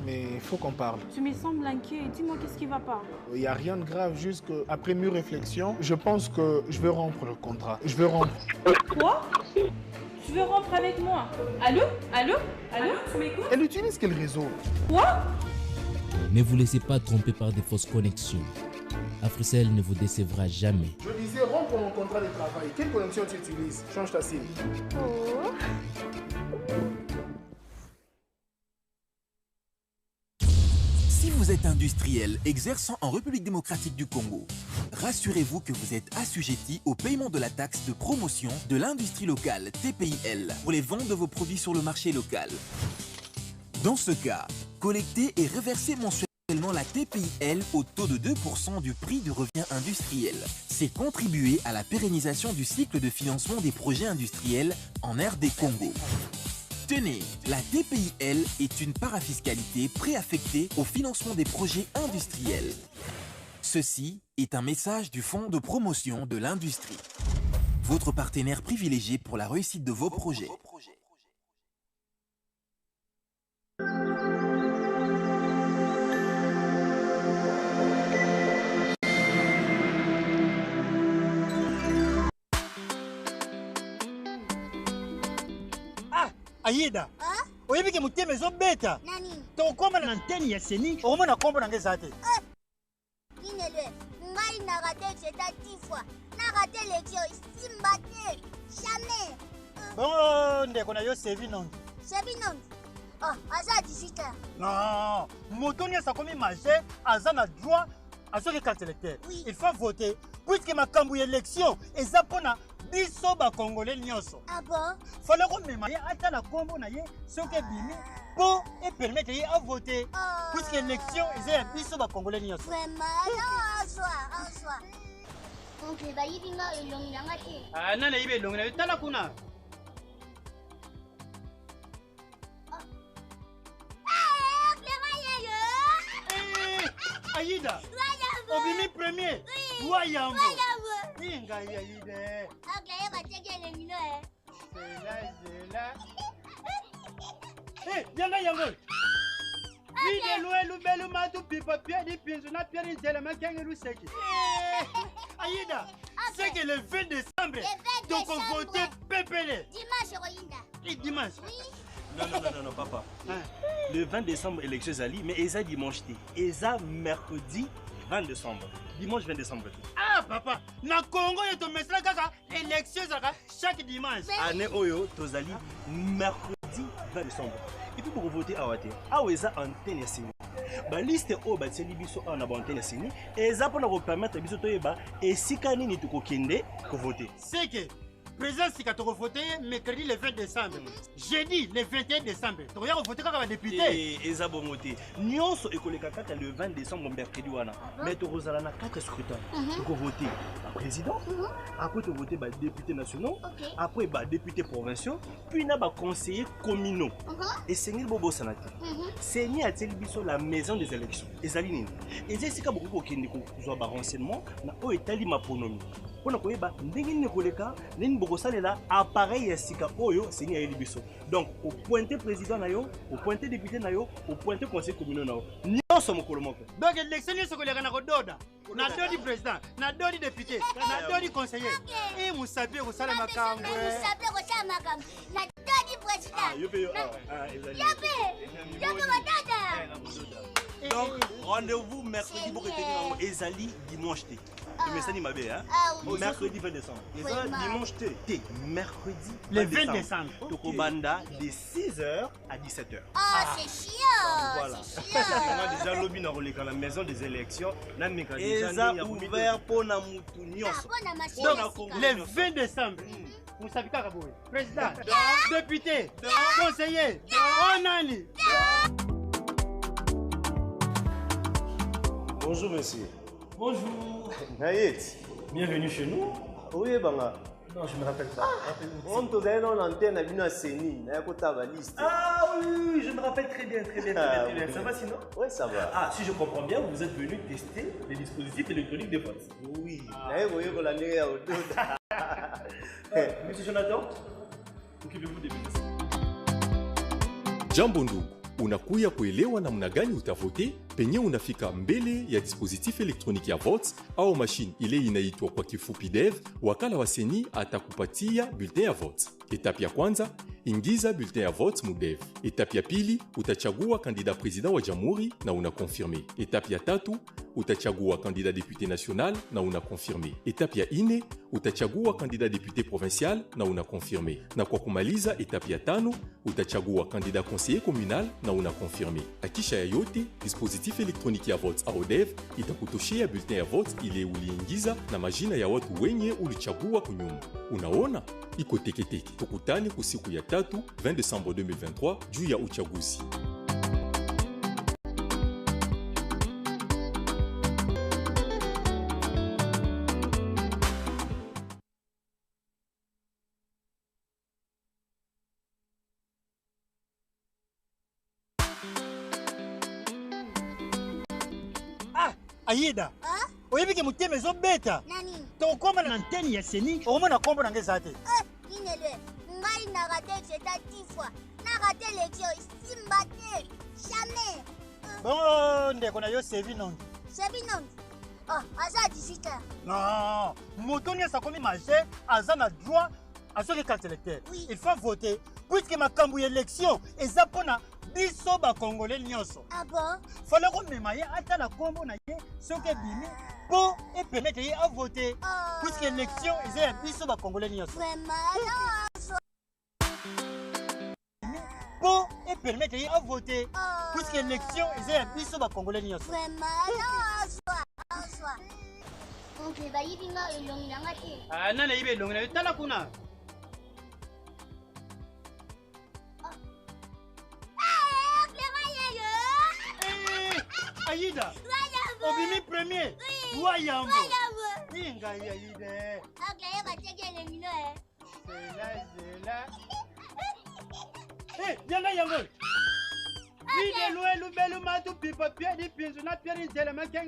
mais il faut qu'on parle. Tu me sembles inquiet, dis-moi qu'est-ce qui va pas? Il n'y a rien de grave, juste qu'après mûre réflexion, je pense que je vais rompre le contrat. Je vais rompre. Quoi? Tu veux rompre avec moi? Allô? Allô? Allô? Tu m'écoutes? Elle utilise quel réseau? Quoi? Ne vous laissez pas tromper par des fausses connexions. Africell ne vous décevra jamais. Je disais rompre mon contrat de travail. Quelle connexion tu utilises? Change ta cible. Oh. Si vous êtes industriel exerçant en République démocratique du Congo, rassurez-vous que vous êtes assujetti au paiement de la taxe de promotion de l'industrie locale TPIL pour les ventes de vos produits sur le marché local. Dans ce cas, collectez et reversez mensuellement la TPIL au taux de 2% du prix du revient industriel. C'est contribuer à la pérennisation du cycle de financement des projets industriels en RD Congo. Tenez, la TPIL est une parafiscalité préaffectée au financement des projets industriels. Ceci est un message du Fonds de promotion de l'industrie. Votre partenaire privilégié pour la réussite de vos projets. Aïda, oyebi ke mutema ezobeta tokomana na anteni ya seni okomona kombo nange eza te. Inelwe, ngai na raté c'est à 10 fois. Na raté l'élection, simba te, jamais. Bon, ndeko na yo sevi non. Sevi non. Oh, aza 18 ans. Non, moto nyonso akomi majeur, aza na droit azoki carte électeur. Il faut voter puisque makambo ya élection eza mpona biso bakongolais nyonso. Ah bon? Fallait komema ye atala kombo na ye soki ebimi mpo epermettre ye avoter puisque élection eza ya biso bakongolais nyonso. Vraiment, non, en soi. Donc bayibi nga elongi nanga te. Ah, nana yibi elongi na yo tala kuna. Aïda, obimi premier. Wayambo. Inga Aïda. Aglaye bateke le mino Zela. Eh, yanga yango. Vide loin lubelu matu pipa piedi pinzu na piedi tele makenge luseki. Aïda, c'est que le 20 décembre, donc on vote PPL. Dimanche Royinda. Et dimanche. Non, papa. Le 20 décembre, élection Zali, mais Eza dimanche. Eza mercredi 20 décembre. Dimanche 20 décembre. Ah, papa, na Congo, il y a un kaka élection chaque dimanche. Année Oyo, Tozali, mercredi 20 décembre. Et puis pour voter à Wate, à Eza antenne ya Sini. La liste O, c'est Libiso en antenne ya Sini. Et ça pour nous permettre Biso Toyeba et si Kanini tu kokende pour voter. C'est que président sika voté mercredi le 20 décembre. Jeudi le 21 décembre. Tu regardes voter comme député. Et ça bon moté. Nyonso ekoleka kaka le 20 décembre mercredi wana. Mais tu rozala na 4 scrutins. Tu voter président, après tu voter députés nationaux, après députés provinciaux, puis na conseillers communaux. Et Seigneur Bobo Sanati. Seigneur a-t-il biso la maison des élections. Ezali et c'est sika beaucoup qui ne ko renseignement na o etali maponomi. On a koyeba ndenge ne koleka nini bokosalela appareil ya sika oyo Seigneur ya libiso. Donc au pointer président na yo, au pointer député na yo, au pointer conseil communal na yo. Nyonso mokolo moko. Donc l'élection nyonso koleka na kododa. Na dodi président, na dodi député, na dodi conseiller. Et musabe kosala makambo. Musabe kosala makambo. Na dodi président. Ah, yope yo. Yope wadada. Donc rendez-vous mercredi pour que tu ezali dimanche té. Mais ça ni ma bé hein. Mercredi 20 décembre. Dimanche té. Mercredi le 20 décembre. Tokobanda de 6h à 17h. Ah, c'est chiant. Voilà. C'est déjà lobby na roleka la maison des élections na mécanisme ouvert pour na mutu nyonso. Le 20 décembre. Vous savez quoi, président, député, conseiller, onani. Bonjour monsieur. Bonjour. Naït. Bienvenue chez nous. Oui, Banga. Non, je ne me rappelle pas. On te donne une antenne à Bino Seni, à côté de la liste. Ah oui, je me rappelle très bien, très bien. Ça va sinon? Oui, ça va. Ah, si je comprends bien, vous êtes venu tester les dispositifs électroniques de vote. Oui. Vous voyez que la nuit est au dos. Monsieur Jonathan, occupez-vous des ministres. Jambo ndugu, unakuya kuelewa namna gani utavote penye unafika mbele ya dispositif elektroniki ya vote au machine ile inaitwa kwa kifupi DEV. Wakala wa Seni atakupatia bulletin ya vote. Etape ya kwanza, ingiza bulletin ya vote mu DEV. Etape ya pili, utachagua kandida president wa jamhuri na unakonfirme. Etape ya tatu, utachagua kandida député national na unakonfirme. Etape ya ine, utachagua kandida député provincial na unakonfirme. Na kwa kumaliza etape ya tano, utachagua kandida conseiller communal na unakonfirme. Akisha ya yote, dispositif elektroniki ya vote au DEV itakutoshea bulletin ya vote ile uliingiza na majina ya watu wenye ulichagua kunyuma. Unaona? Iko teketeke. Tukutane kusiku ya 3 20 décembre 2023 juu ya uchaguzi. Aïda, oyebi ke muteme zo beta. Nani? Tokoma na antenne ya Seni, omona kombo na ngeza te. Inele, ngai na raté c'est 10 fois. Na raté l'élection, simbate. Jamais. Bon, ndeko na yo Sevi non. Sevi non. Oh, aza 18 ans. Non, moto nyonso akomi majeur, aza na droit à ce carte électeur. Il faut voter puisque makambo ya élection eza pona biso ba congolais nyonso. Ah bon? Fallait ko mema ye ata na kombo na ye soki bimi pour et permettre ye à voter puisque élection eza ya biso ba congolais nyonso. Vraiment non. Pour et permettre ye à voter puisque élection eza ya biso ba congolais nyonso. Vraiment non. Ok, ba yibi nga elongi na ngati. Ah nana yibi elongi na yo tala kuna. Aïda, obimi premier. Wayambo. Inga Aïda. Ok, va checker les minots. C'est là. Eh, viens là Yango. Vide loin le bel matou pipa pierre di pinzuna pierre di tellement que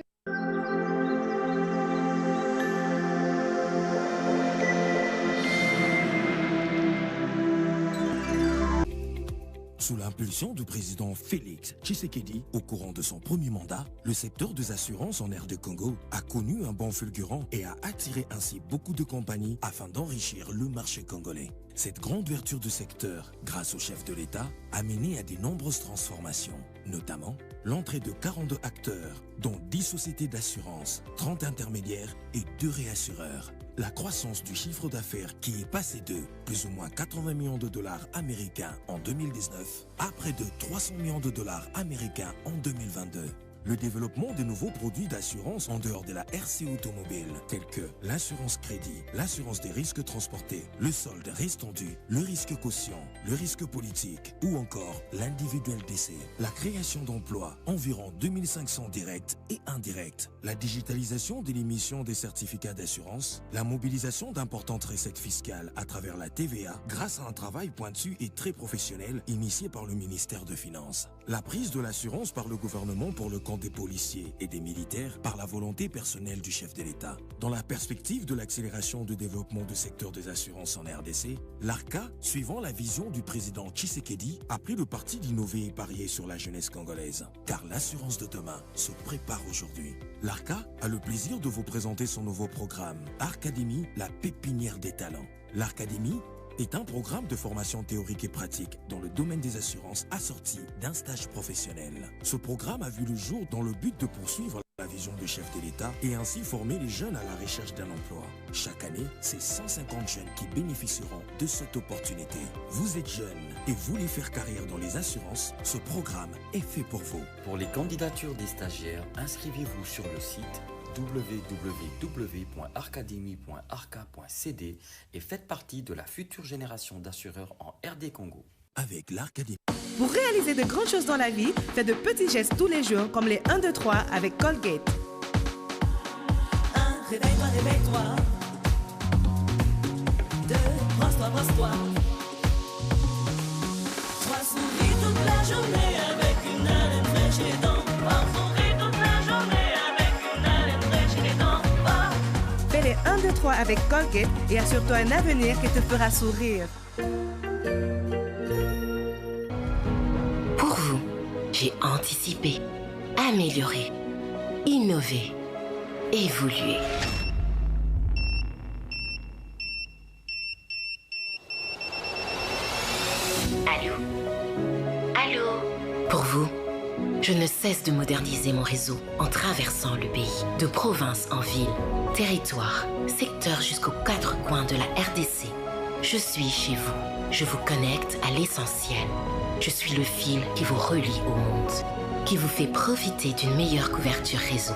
Sous l'impulsion du président Félix Tshisekedi, au courant de son premier mandat, le secteur des assurances en RD Congo a connu un bond fulgurant et a attiré ainsi beaucoup de compagnies afin d'enrichir le marché congolais. Cette grande ouverture du secteur, grâce au chef de l'État, a mené à de nombreuses transformations, notamment l'entrée de 42 acteurs, dont 10 sociétés d'assurance, 30 intermédiaires et 2 réassureurs. La croissance du chiffre d'affaires qui est passé de plus ou moins 80 millions de dollars américains en 2019 à près de 300 millions de dollars américains en 2022. le développement de nouveaux produits d'assurance en dehors de la RC automobile, tels que l'assurance crédit, l'assurance des risques transportés, le solde restendu, le risque quotient, le risque politique ou encore l'individuel décès. La création d'emplois, environ 2500 directs et indirects, la digitalisation de l'émission des certificats d'assurance, la mobilisation d'importantes recettes fiscales à travers la TVA grâce à un travail pointu et très professionnel initié par le ministère de Finances. La prise de l'assurance par le gouvernement pour le compte des policiers et des militaires par la volonté personnelle du chef de l'État. Dans la perspective de l'accélération du développement du secteur des assurances en RDC, l'ARCA, suivant la vision du président Tshisekedi, a pris le parti d'innover et parier sur la jeunesse congolaise. Car l'assurance de demain se prépare aujourd'hui. L'ARCA a le plaisir de vous présenter son nouveau programme, Arcadémie, la pépinière des talents. L'Arcadémie est un programme de formation théorique et pratique dans le domaine des assurances assorti d'un stage professionnel. Ce programme a vu le jour dans le but de poursuivre la vision du chef de l'État et ainsi former les jeunes à la recherche d'un emploi. Chaque année, c'est 150 jeunes qui bénéficieront de cette opportunité. Vous êtes jeune et voulez faire carrière dans les assurances, ce programme est fait pour vous. Pour les candidatures des stagiaires, inscrivez-vous sur le site www.arcademy.arca.cd et faites partie de la future génération d'assureurs en RD Congo. Avec l'Arcadémie. Pour réaliser de grandes choses dans la vie, faites de petits gestes tous les jours comme les 1, 2, 3 avec Colgate. 1, réveille-toi, réveille-toi. 2, brosse-toi, brosse-toi. 3, souris toute la journée avec une haleine fraîche et dents. 4, souris toute la journée avec une haleine fraîche et dents. Fais les 1, 2, 3 avec Colgate et assure-toi un avenir qui te fera sourire. Pour vous, j'ai anticipé, amélioré, innové, évolué. Allô? Allô? Pour vous, je ne cesse de moderniser mon réseau en traversant le pays, de province en ville, territoire, secteur jusqu'aux 4 coins de la RDC. Je suis chez vous. Je vous connecte à l'essentiel. Je suis le fil qui vous relie au monde, qui vous fait profiter d'une meilleure couverture réseau.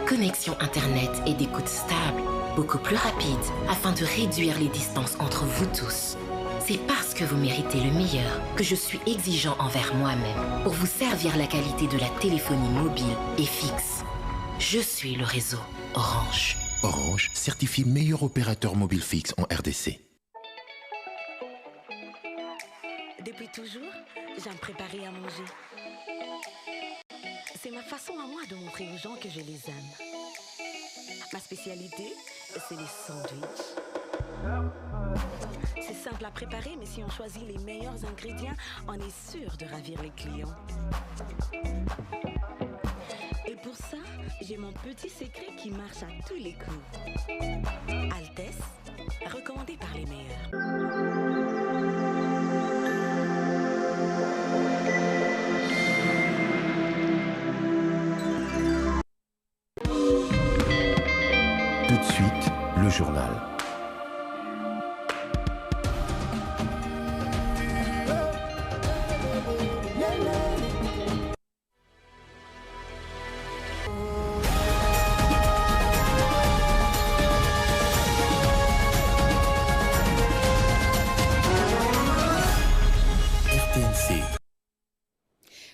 Connexion Internet et d'écoute stable, beaucoup plus rapide, afin de réduire les distances entre vous tous. C'est parce que vous méritez le meilleur que je suis exigeant envers moi-même pour vous servir la qualité de la téléphonie mobile et fixe. Je suis le réseau Orange. Orange certifie meilleur opérateur mobile fixe en RDC. Depuis toujours, j'aime préparer à manger. C'est ma façon à moi de montrer aux gens que je les aime. Ma spécialité, c'est les sandwichs. C'est simple à préparer, mais si on choisit les meilleurs ingrédients, on est sûr de ravir les clients. Et pour ça, j'ai mon petit secret qui marche à tous les coups. Altesse, recommandé par les meilleurs. Tout de suite, le journal.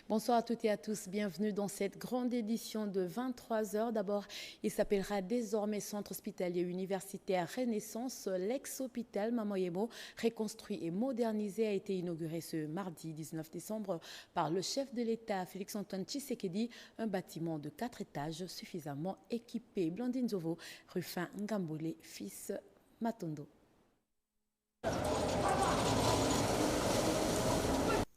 Bonsoir à toutes et à tous, bienvenue dans cette grande édition de 23h. D'abord, il s'appellera désormais Centre hospitalier universitaire Renaissance. L'ex-hôpital Mamoyemo, reconstruit et modernisé, a été inauguré ce mardi 19 décembre par le chef de l'État, Félix-Antoine Tshisekedi, un bâtiment de 4 étages suffisamment équipé. Blandine Zovo, Rufin Ngambole, fils Matondo.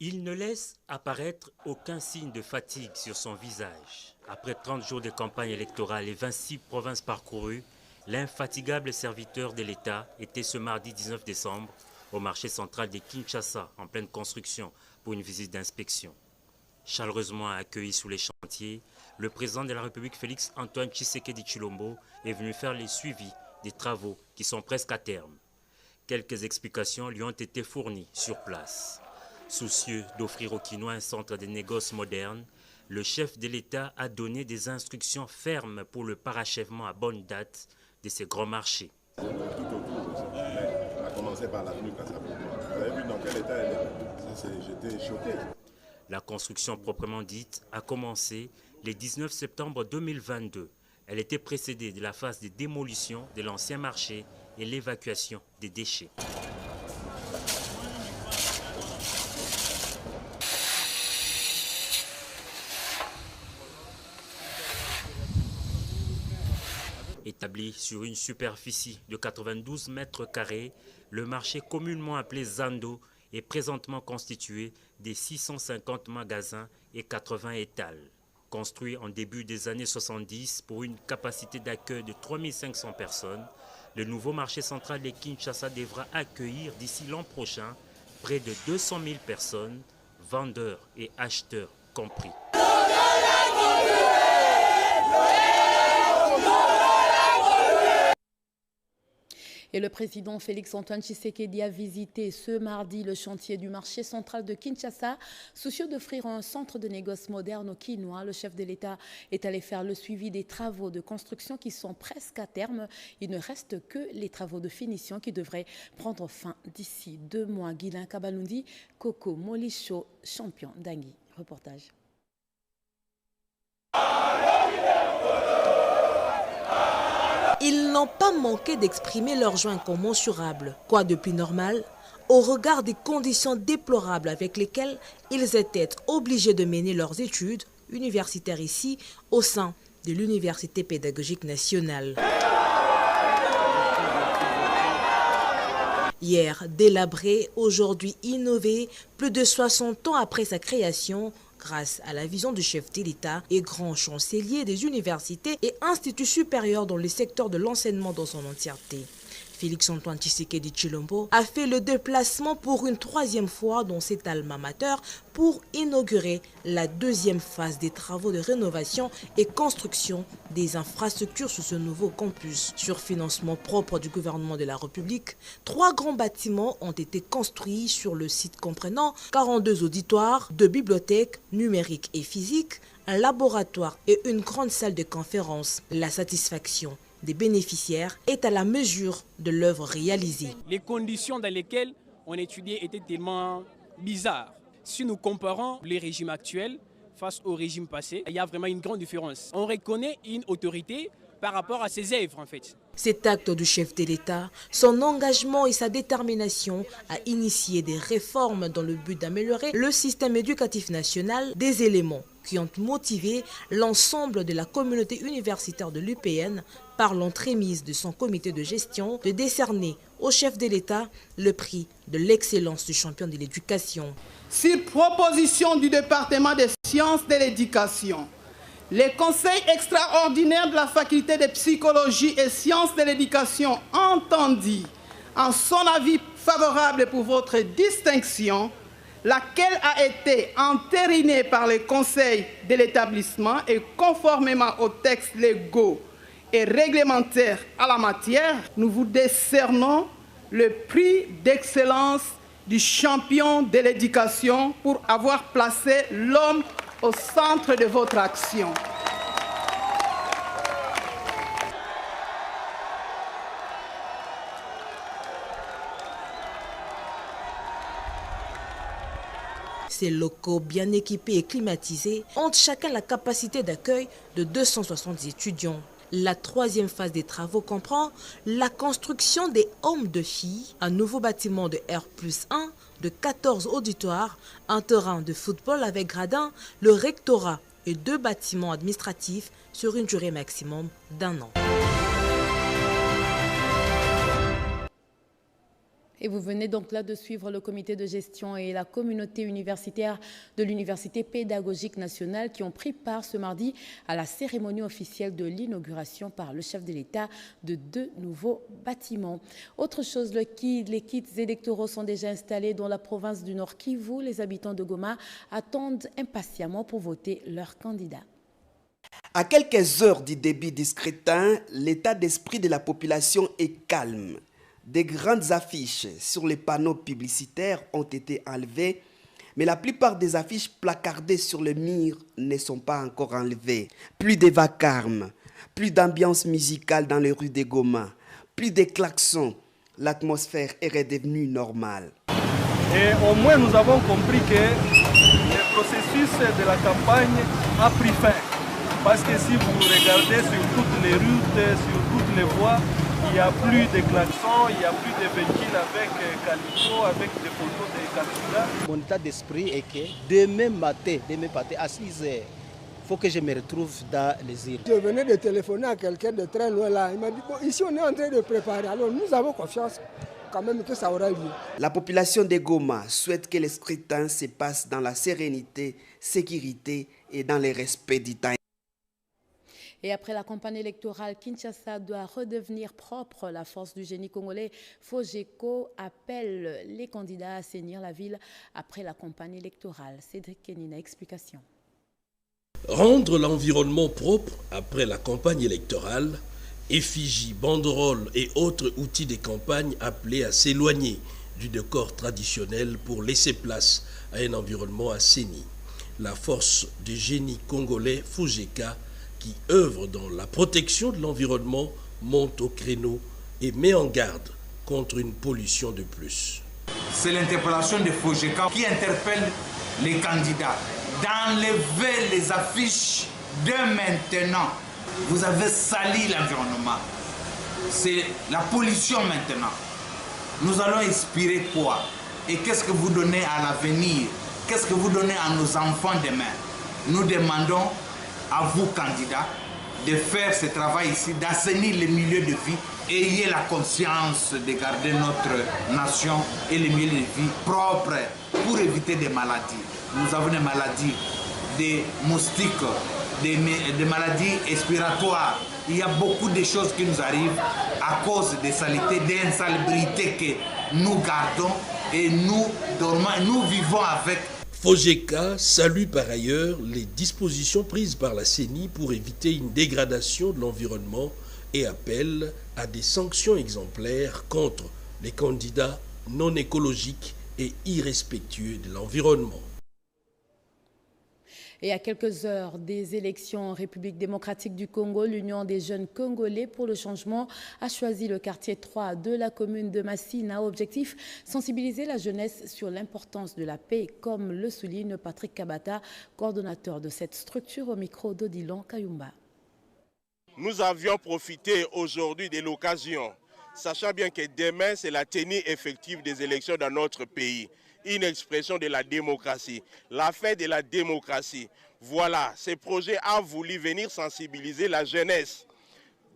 Il ne laisse apparaître aucun signe de fatigue sur son visage. Après 30 jours de campagne électorale et 26 provinces parcourues, l'infatigable serviteur de l'État était ce mardi 19 décembre au marché central de Kinshasa, en pleine construction, pour une visite d'inspection. Chaleureusement accueilli sous les chantiers, le président de la République Félix-Antoine Tshisekedi Tshilombo est venu faire le suivi des travaux qui sont presque à terme. Quelques explications lui ont été fournies sur place. Soucieux d'offrir aux Kinois un centre de négoce moderne, Le chef de l'État a donné des instructions fermes pour le parachèvement à bonne date de ces grands marchés. Tout autour, à commencer par l'avenue Casablanca. Vous avez vu dans quel état elle est? J'étais choqué. La construction proprement dite a commencé le 19 septembre 2022. Elle était précédée de la phase de démolition de l'ancien marché et l'évacuation des déchets. Établi sur une superficie de 92 mètres carrés, le marché communément appelé Zando est présentement constitué de 650 magasins et 80 étals. Construit en début des années 70 pour une capacité d'accueil de 3500 personnes, le nouveau marché central de Kinshasa devra accueillir d'ici l'an prochain près de 200 000 personnes, vendeurs et acheteurs compris. Et le président Félix-Antoine Tshisekedi a visité ce mardi le chantier du marché central de Kinshasa. Soucieux d'offrir un centre de négoce moderne aux Kinois, le chef de l'État est allé faire le suivi des travaux de construction qui sont presque à terme. Il ne reste que les travaux de finition qui devraient prendre fin d'ici 2 mois. Guilain Kabalundi, Coco Molicho, champion d'Angui. Reportage. Ils n'ont pas manqué d'exprimer leur joie incommensurable. Quoi de plus normal au regard des conditions déplorables avec lesquelles ils étaient obligés de mener leurs études universitaires ici au sein de l'Université pédagogique nationale. Hier délabré, aujourd'hui innové, plus de 60 ans après sa création, grâce à la vision du chef de l'État et grand chancelier des universités et instituts supérieurs dans le secteur de l'enseignement dans son entièreté. Félix-Antoine Tshisekedi Tshilombo a fait le déplacement pour une 3e fois dans cet alma mater pour inaugurer la 2e phase des travaux de rénovation et construction des infrastructures sur ce nouveau campus. Sur financement propre du gouvernement de la République, 3 grands bâtiments ont été construits sur le site comprenant 42 auditoires, 2 bibliothèques numériques et physiques, un laboratoire et une grande salle de conférence. La satisfaction des bénéficiaires est à la mesure de l'œuvre réalisée. Les conditions dans lesquelles on étudiait étaient tellement bizarres. Si nous comparons les régimes actuels face au régime passé, il y a vraiment une grande différence. On reconnaît une autorité par rapport à ses œuvres en fait. Cet acte du chef de l'État, son engagement et sa détermination à initier des réformes dans le but d'améliorer le système éducatif national, des éléments qui ont motivé l'ensemble de la communauté universitaire de l'UPN par l'entremise de son comité de gestion de décerner au chef de l'État le prix de l'excellence du champion de l'éducation. Sur proposition du département des sciences de l'éducation, les conseils extraordinaires de la faculté de psychologie et sciences de l'éducation entendit en son avis favorable pour votre distinction, laquelle a été entérinée par les conseils de l'établissement et conformément aux textes légaux et réglementaires à la matière, nous vous décernons le prix d'excellence du champion de l'éducation pour avoir placé l'homme au centre de votre action. Ces locaux bien équipés et climatisés ont chacun la capacité d'accueil de 260 étudiants. La 3e phase des travaux comprend la construction des hommes de filles, un nouveau bâtiment de R+1, de 14 auditoires, un terrain de football avec gradin, le rectorat et 2 bâtiments administratifs sur une durée maximum d'1 an. Et vous venez donc là de suivre le comité de gestion et la communauté universitaire de l'Université pédagogique nationale qui ont pris part ce mardi à la cérémonie officielle de l'inauguration par le chef de l'État de 2 nouveaux bâtiments. Autre chose, les kits électoraux sont déjà installés dans la province du Nord Kivu. Les habitants de Goma attendent impatiemment pour voter leurs candidats. À quelques heures du début du scrutin, l'état d'esprit de la population est calme. Des grandes affiches sur les panneaux publicitaires ont été enlevées. Mais la plupart des affiches placardées sur le mur ne sont pas encore enlevées. Plus de vacarme, plus d'ambiance musicale dans les rues de Goma, plus de klaxons. L'atmosphère est redevenue normale. Et au moins nous avons compris que le processus de la campagne a pris fin. Parce que si vous regardez sur toutes les routes, sur toutes les voies, il n'y a plus de klaxons, il n'y a plus de véhicules avec calico, avec des photos de Katsura. Mon état d'esprit est que demain matin à 6 heures, il faut que je me retrouve dans les îles. Je venais de téléphoner à quelqu'un de très loin là. Il m'a dit, bon, ici on est en train de préparer. Alors nous avons confiance quand même que ça aura lieu. La population de Goma souhaite que les scrutins se passent dans la sérénité, sécurité et dans le respect du temps. Et après la campagne électorale, Kinshasa doit redevenir propre. La force du génie congolais Fojeko appelle les candidats à assainir la ville après la campagne électorale. Cédric Kenina, explication. Rendre l'environnement propre après la campagne électorale, effigies, banderoles et autres outils de campagne appelés à s'éloigner du décor traditionnel pour laisser place à un environnement assaini. La force du génie congolais Fojeka, qui œuvre dans la protection de l'environnement, monte au créneau et met en garde contre une pollution de plus. C'est l'interpellation de Fojeka qui interpelle les candidats d'enlever les affiches de maintenant. Vous avez sali l'environnement. C'est la pollution maintenant. Nous allons inspirer quoi? Et qu'est-ce que vous donnez à l'avenir? Qu'est-ce que vous donnez à nos enfants demain? Nous demandons à vous, candidats, de faire ce travail ici, d'assainir les milieux de vie et ayez la conscience de garder notre nation et les milieux de vie propres pour éviter des maladies. Nous avons des maladies, des moustiques, des maladies respiratoires. Il y a beaucoup de choses qui nous arrivent à cause des saletés, des insalubrités que nous gardons et nous dormons, nous vivons avec. Fojeka salue par ailleurs les dispositions prises par la CENI pour éviter une dégradation de l'environnement et appelle à des sanctions exemplaires contre les candidats non écologiques et irrespectueux de l'environnement. Et à quelques heures des élections en République démocratique du Congo, l'Union des jeunes congolais pour le changement a choisi le quartier 3 de la commune de Massina. Objectif, sensibiliser la jeunesse sur l'importance de la paix, comme le souligne Patrick Kabata, coordonnateur de cette structure au micro d'Odilon Kayumba. Nous avions profité aujourd'hui de l'occasion, sachant bien que demain c'est la tenue effective des élections dans notre pays. Une expression de la démocratie, la fête de la démocratie. Voilà, ce projet a voulu venir sensibiliser la jeunesse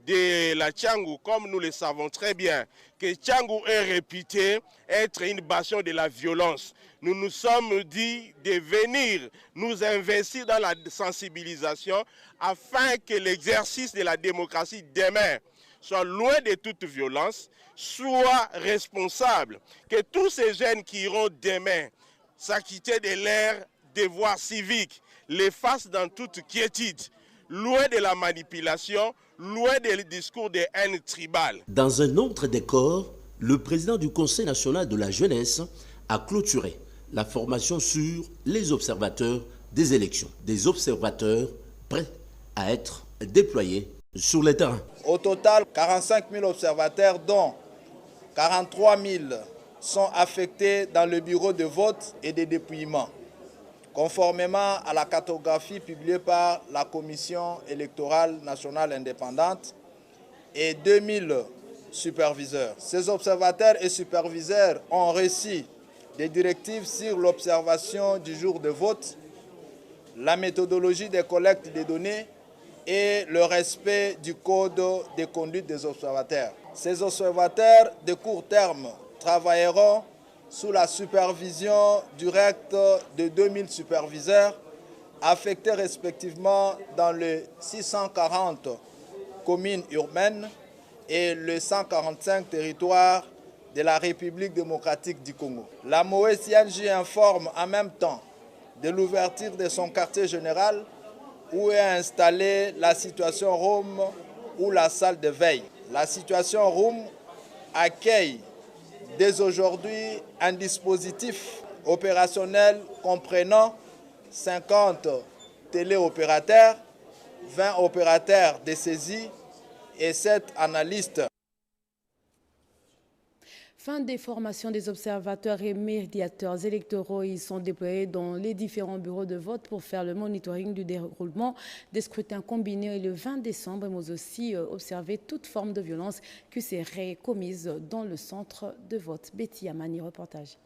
de la Tchangou, comme nous le savons très bien, que Tchangou est réputé être une bastion de la violence. Nous nous sommes dit de venir nous investir dans la sensibilisation afin que l'exercice de la démocratie demain soit loin de toute violence, soit responsable, que tous ces jeunes qui iront demain s'acquitter de leurs devoirs civiques, les fassent dans toute quiétude, loin de la manipulation, loin des discours de haine tribale. Dans un autre décor, le président du Conseil national de la jeunesse a clôturé la formation sur les observateurs des élections. Des observateurs prêts à être déployés sur le terrain. Au total, 45 000 observateurs, dont 43 000 sont affectés dans le bureau de vote et de dépouillement, conformément à la cartographie publiée par la Commission électorale nationale indépendante, et 2000 superviseurs. Ces observateurs et superviseurs ont reçu des directives sur l'observation du jour de vote, la méthodologie de collecte des données et le respect du code de conduite des observateurs. Ces observateurs de court terme travailleront sous la supervision directe de 2000 superviseurs affectés respectivement dans les 640 communes urbaines et les 145 territoires de la République démocratique du Congo. La MOE-CNJ informe en même temps de l'ouverture de son quartier général où est installée la situation room ou la salle de veille. La situation room accueille dès aujourd'hui un dispositif opérationnel comprenant 50 téléopérateurs, 20 opérateurs de saisie et 7 analystes. Fin des formations des observateurs et médiateurs électoraux. Ils sont déployés dans les différents bureaux de vote pour faire le monitoring du déroulement des scrutins combinés le 20 décembre, mais aussi observer toute forme de violence qui serait commise dans le centre de vote. Betty Amani, reportage.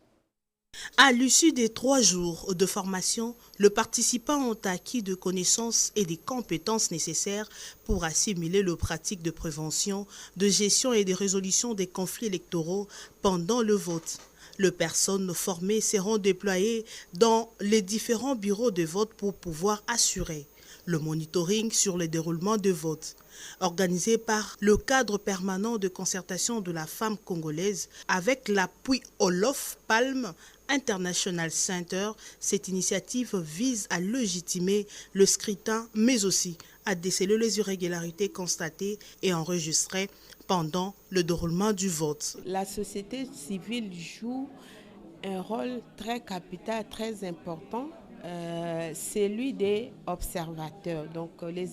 À l'issue des 3 jours de formation, les participants ont acquis de connaissances et des compétences nécessaires pour assimiler les pratiques de prévention, de gestion et de résolution des conflits électoraux pendant le vote. Les personnes formées seront déployées dans les différents bureaux de vote pour pouvoir assurer le monitoring sur le déroulement de vote. Organisé par le cadre permanent de concertation de la femme congolaise avec l'appui Olof Palme International Center, cette initiative vise à légitimer le scrutin, mais aussi à déceler les irrégularités constatées et enregistrées pendant le déroulement du vote. La société civile joue un rôle très capital, très important, celui des observateurs. Donc, les